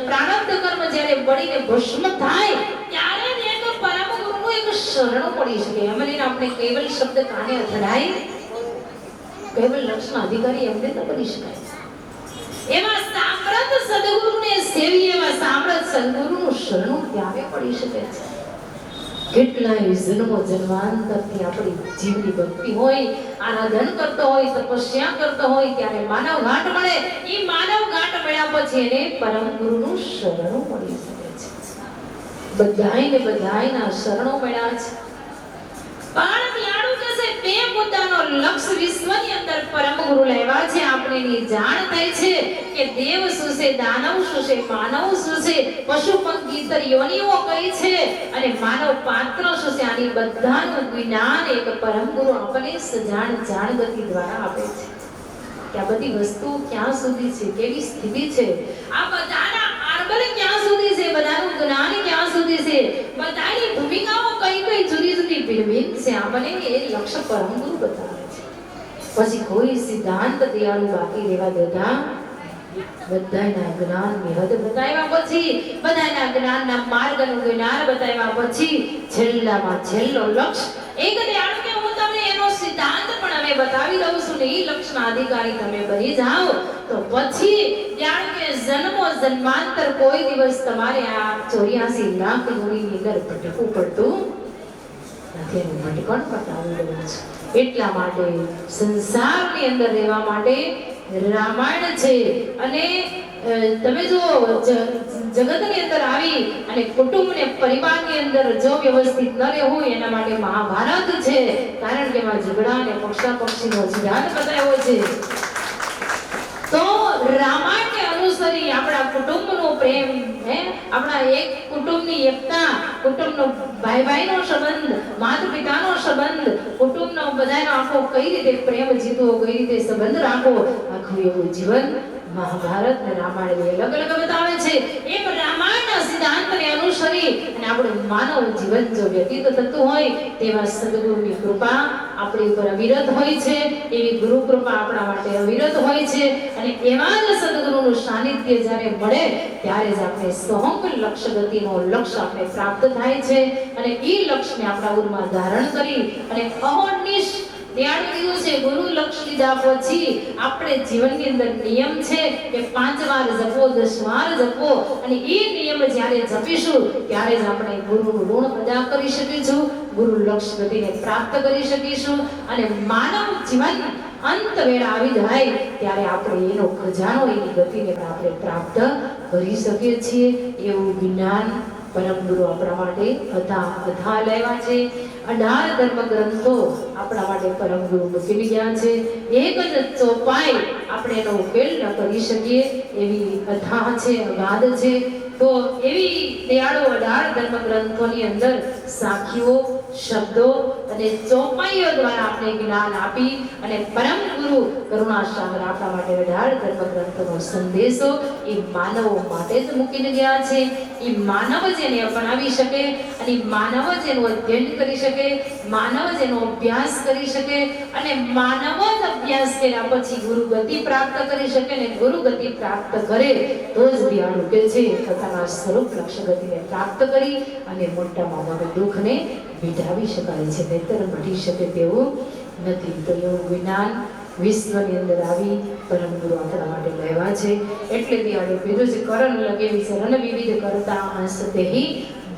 પ્રારબ્ધ કર્મ જ્યારે બળીને ભસ્મ થાય ત્યારે જ એક પરમ ગુરુનું એક શરણ પડી શકે. એમને આપણે કેવલ શબ્દ કાને અથડાય, કેવલ લક્ષના અધિકારી એમને ન બની શકાય. એવા સામ્રાત સદગુરુને સેવી, એવા સામ્રાત સદગુરુનું શરણું ત્યારે પડી શકે છે. કેટલાય જન્મો જન્માંતરથી આપણી જીવની ભક્તિ હોય, આરાધન કરતો હોય, તપસ્યા કરતો હોય ત્યારે માનવ ઘાટ મળે. એ માનવ ઘાટ મળ્યા પછી એને પરમ ગુરુનું શરણું મળી શકે છે. બધાયના શરણો મળ્યા છે. પણ યાડું કહેશે બે મુદ્દાનો લક્ષ વિશ્વની અંદર પરમ ગુરુ લેવા છે. આપણે એની જાણ થાય છે કે દેવ શું છે, દાનવ શું છે, માનવ શું છે, પશુ પંખી ઇતર યોનિઓ કઈ છે અને માનવ પાત્ર શું છે, આની બધાનું જ્ઞાન એક પરમ ગુરુ આપણને સજાણ જાણગતિ દ્વારા આપે છે. કે આ બધી વસ્તુ ક્યાં સુધી છે, કેવી સ્થિતિ છે, આ બધાના આર્બલ ક્યાં સુધી છે, બધાનું જ્ઞાન ક્યાં સુધી છે, બધાની ભૂમિકાઓ કઈ કઈ જુદી જુદી ભિન્ન છે, આપણને એ લક્ષ્ય પરમ ગુરુ બતાવે છે. પછી કોઈ સિદ્ધાંત દયાળુ બાકી રહેવા દેતા બધાના જ્ઞાનની હદ બતાવ્યા પછી, બધાના જ્ઞાનના માર્ગનું જ્ઞાન બતાવ્યા પછી છેલ્લામાં છેલ્લો લક્ષ્ય એક દયાળુ કે હું તમને એનો સિદ્ધાંત પણ હવે બતાવી દઉં છું ને એ લક્ષ્યના અધિકારી તમે બની જાઓ તો પછી દયાળુ કે જન્મો જન્માંતર કોઈ દિવસ તમારે આ 84 લાખ યોનિની અંદર ભટકવું પડતું નથી. એનું ભટકણ બતાવી દઉં છું. એટલા માટે સંસારની અંદર રહેવા માટે રામાયણ છે. અને તમે જો જગતની અંદર આવી અને કુટુંબ ને પરિવારની અંદર જો વ્યવસ્થિત ન રહેવું એના માટે મહાભારત છે. કારણ કે એમાં ઝઘડા અને પક્ષાપક્ષીનો સિદ્ધાંત બતાવ્યો છે. તો રામાયણને અનુસરી આપણા કુટુંબનો પ્રેમ, આપણા એક કુટુંબની એકતા, કુટુંબનો ભાઈ ભાઈનો સંબંધ, માતા પિતાનો સંબંધ, કુટુંબનો બધાનો આખો કઈ રીતે પ્રેમ જીતવો, કઈ રીતે સંબંધ રાખવો, આખું એવું જીવન મહાભારત અને રામાયણ અલગ અલગ બતાવે છે. એક રામાયણના સિદ્ધાંતને અનુસરી અને આપણું માનવ જીવન જો વ્યતીત થતું હોય તેવા સદગુરુની કૃપા આપણી ઉપર અવિરત હોય છે. એવી ગુરુ કૃપા આપણા માટે અવિરત હોય છે. અને એવા જ સદગુરુનું સાનિધ્ય જ્યારે મળે ત્યારે જ આપણે સોહંગ લક્ષ્ય ગતિનો લક્ષ્ય આપણે પ્રાપ્ત થાય છે. અને એ લક્ષ્યને આપણા ઉરમાં ધારણ કરી અને અહોનિશ ધ્યાન કીધું છે. ગુરુ લક્ષ્ય લીધા પછી આપણે જીવનની અંદર નિયમ છે કે 5 વાર જપો, 10 વાર જપો અને એ નિયમ જ્યારે જપીશું ત્યારે જ આપણે ગુરુનું ઋણ અદા કરી શકીશું, ગુરુ લક્ષ્ય ગતિને પ્રાપ્ત કરી શકીશું. અને માનવ જીવન અંત વેળા આવી જાય ત્યારે આપણે એનો ખજાનો, એની ગતિને આપણે પ્રાપ્ત કરી શકીએ છીએ. એવું જ્ઞાન પરમ ગુરુ આપણા માટે અથા લેવા છે. 18 ધર્મ ગ્રંથો આપણા માટે પરમ ગુરુ મૂકી ગયા છે. એક જ ચોપાઈ આપણે એનો ઉકેલ ન કરી શકીએ એવી અથાહ છે, અગાધ છે. તો એવી દયાળુ 18 ધર્મ ગ્રંથોની અંદર સાખીઓ, શબ્દો અને ચોપાઈઓ દ્વારા આપણે જ્ઞાન આપી અને પરમ ગુરુ કરુણા સાગર આપણા માટે 18 ધર્મ ગ્રંથોનો સંદેશો એ માનવો માટે જ મૂકીને ગયા છે. એ માનવ જ એને અપનાવી શકે અને માનવ જ એનું અધ્યયન કરી શકે, માનવ જ એનો અભ્યાસ કરી શકે અને માનવ જ અભ્યાસ કર્યા પછી ગુરુ ગતિ પ્રાપ્ત કરી શકે. અને ગુરુ ગતિ પ્રાપ્ત કરે તો જ દયાળુ કે છે પોતાના સ્વરૂપ લક્ષ્ય ગતિને પ્રાપ્ત કરી અને મોટામાં મોટા દુઃખને મિટાવી શકાય છે, નહીતર મટી શકે તેવું નથી. તો એવું જ્ઞાન વિશ્વની અંદર આવી પરમ ગુરુ આપણા માટે લેવા છે. એટલે દયાળુ કીધું છે કરણ લગે વિચરણ વિવિધ કરતા અંશ તેહી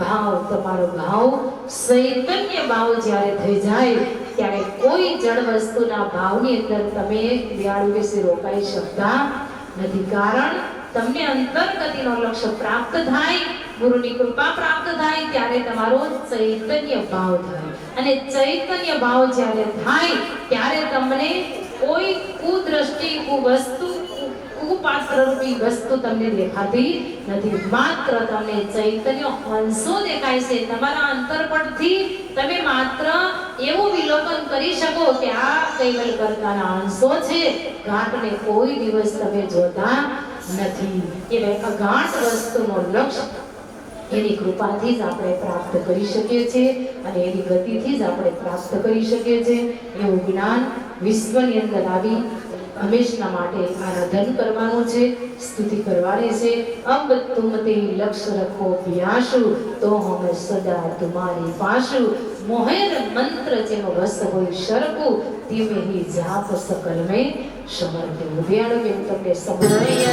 ભાવ. તમારો ભાવ ચૈતન્ય ભાવ જ્યારે થઈ જાય ત્યારે કોઈ જળ વસ્તુના ભાવની અંદર તમે દયાળુ વિશે રોકાઈ શકતા નથી. કારણ તમને અંતર્ગતિનો લક્ષ્ય પ્રાપ્ત થાય, ગુરુની કૃપા પ્રાપ્ત થાય ત્યારે તમારો ચૈતન્ય ભાવ થાય. અને ચૈતન્ય ભાવ જ્યારે થાય ત્યારે તમને કોઈ કુદ્રષ્ટિ, કુવસ્તુ, કુપાત્ર રૂપી વસ્તુ તમને દેખાતી નથી. માત્ર તમને ચૈતન્ય અંશો દેખાય છે. તમારા અંતરપટથી તમે માત્ર એવું વિલોકન કરી શકો કે આ કૈવલ કરતાના અંશો છે. ઘાટને કોઈ દિવસ તમે જોતા નથી. એ અગાઢ વસ્તુનો લક્ષ્ય એની કૃપાથી જ આપણે પ્રાપ્ત કરી શકીએ છીએ અને એની ગતિથી જ આપણે પ્રાપ્ત કરી શકીએ છીએ. એવું જ્ઞાન વિશ્વની અંદર આવી હંમેશના માટે આરાધન કરવાનું છે, સ્તુતિ કરવાની છે. અબ તુમ તે લક્ષ્ય રખો પ્યાસુ તો હમ સદા તુમારી પાસુ. મોહેર મંત્ર જેનો રસ હોય શરકુ ધીમે હી જાપ સકલ મેં સમર્થ. ઉદયાળો બેન તમને સમજાય.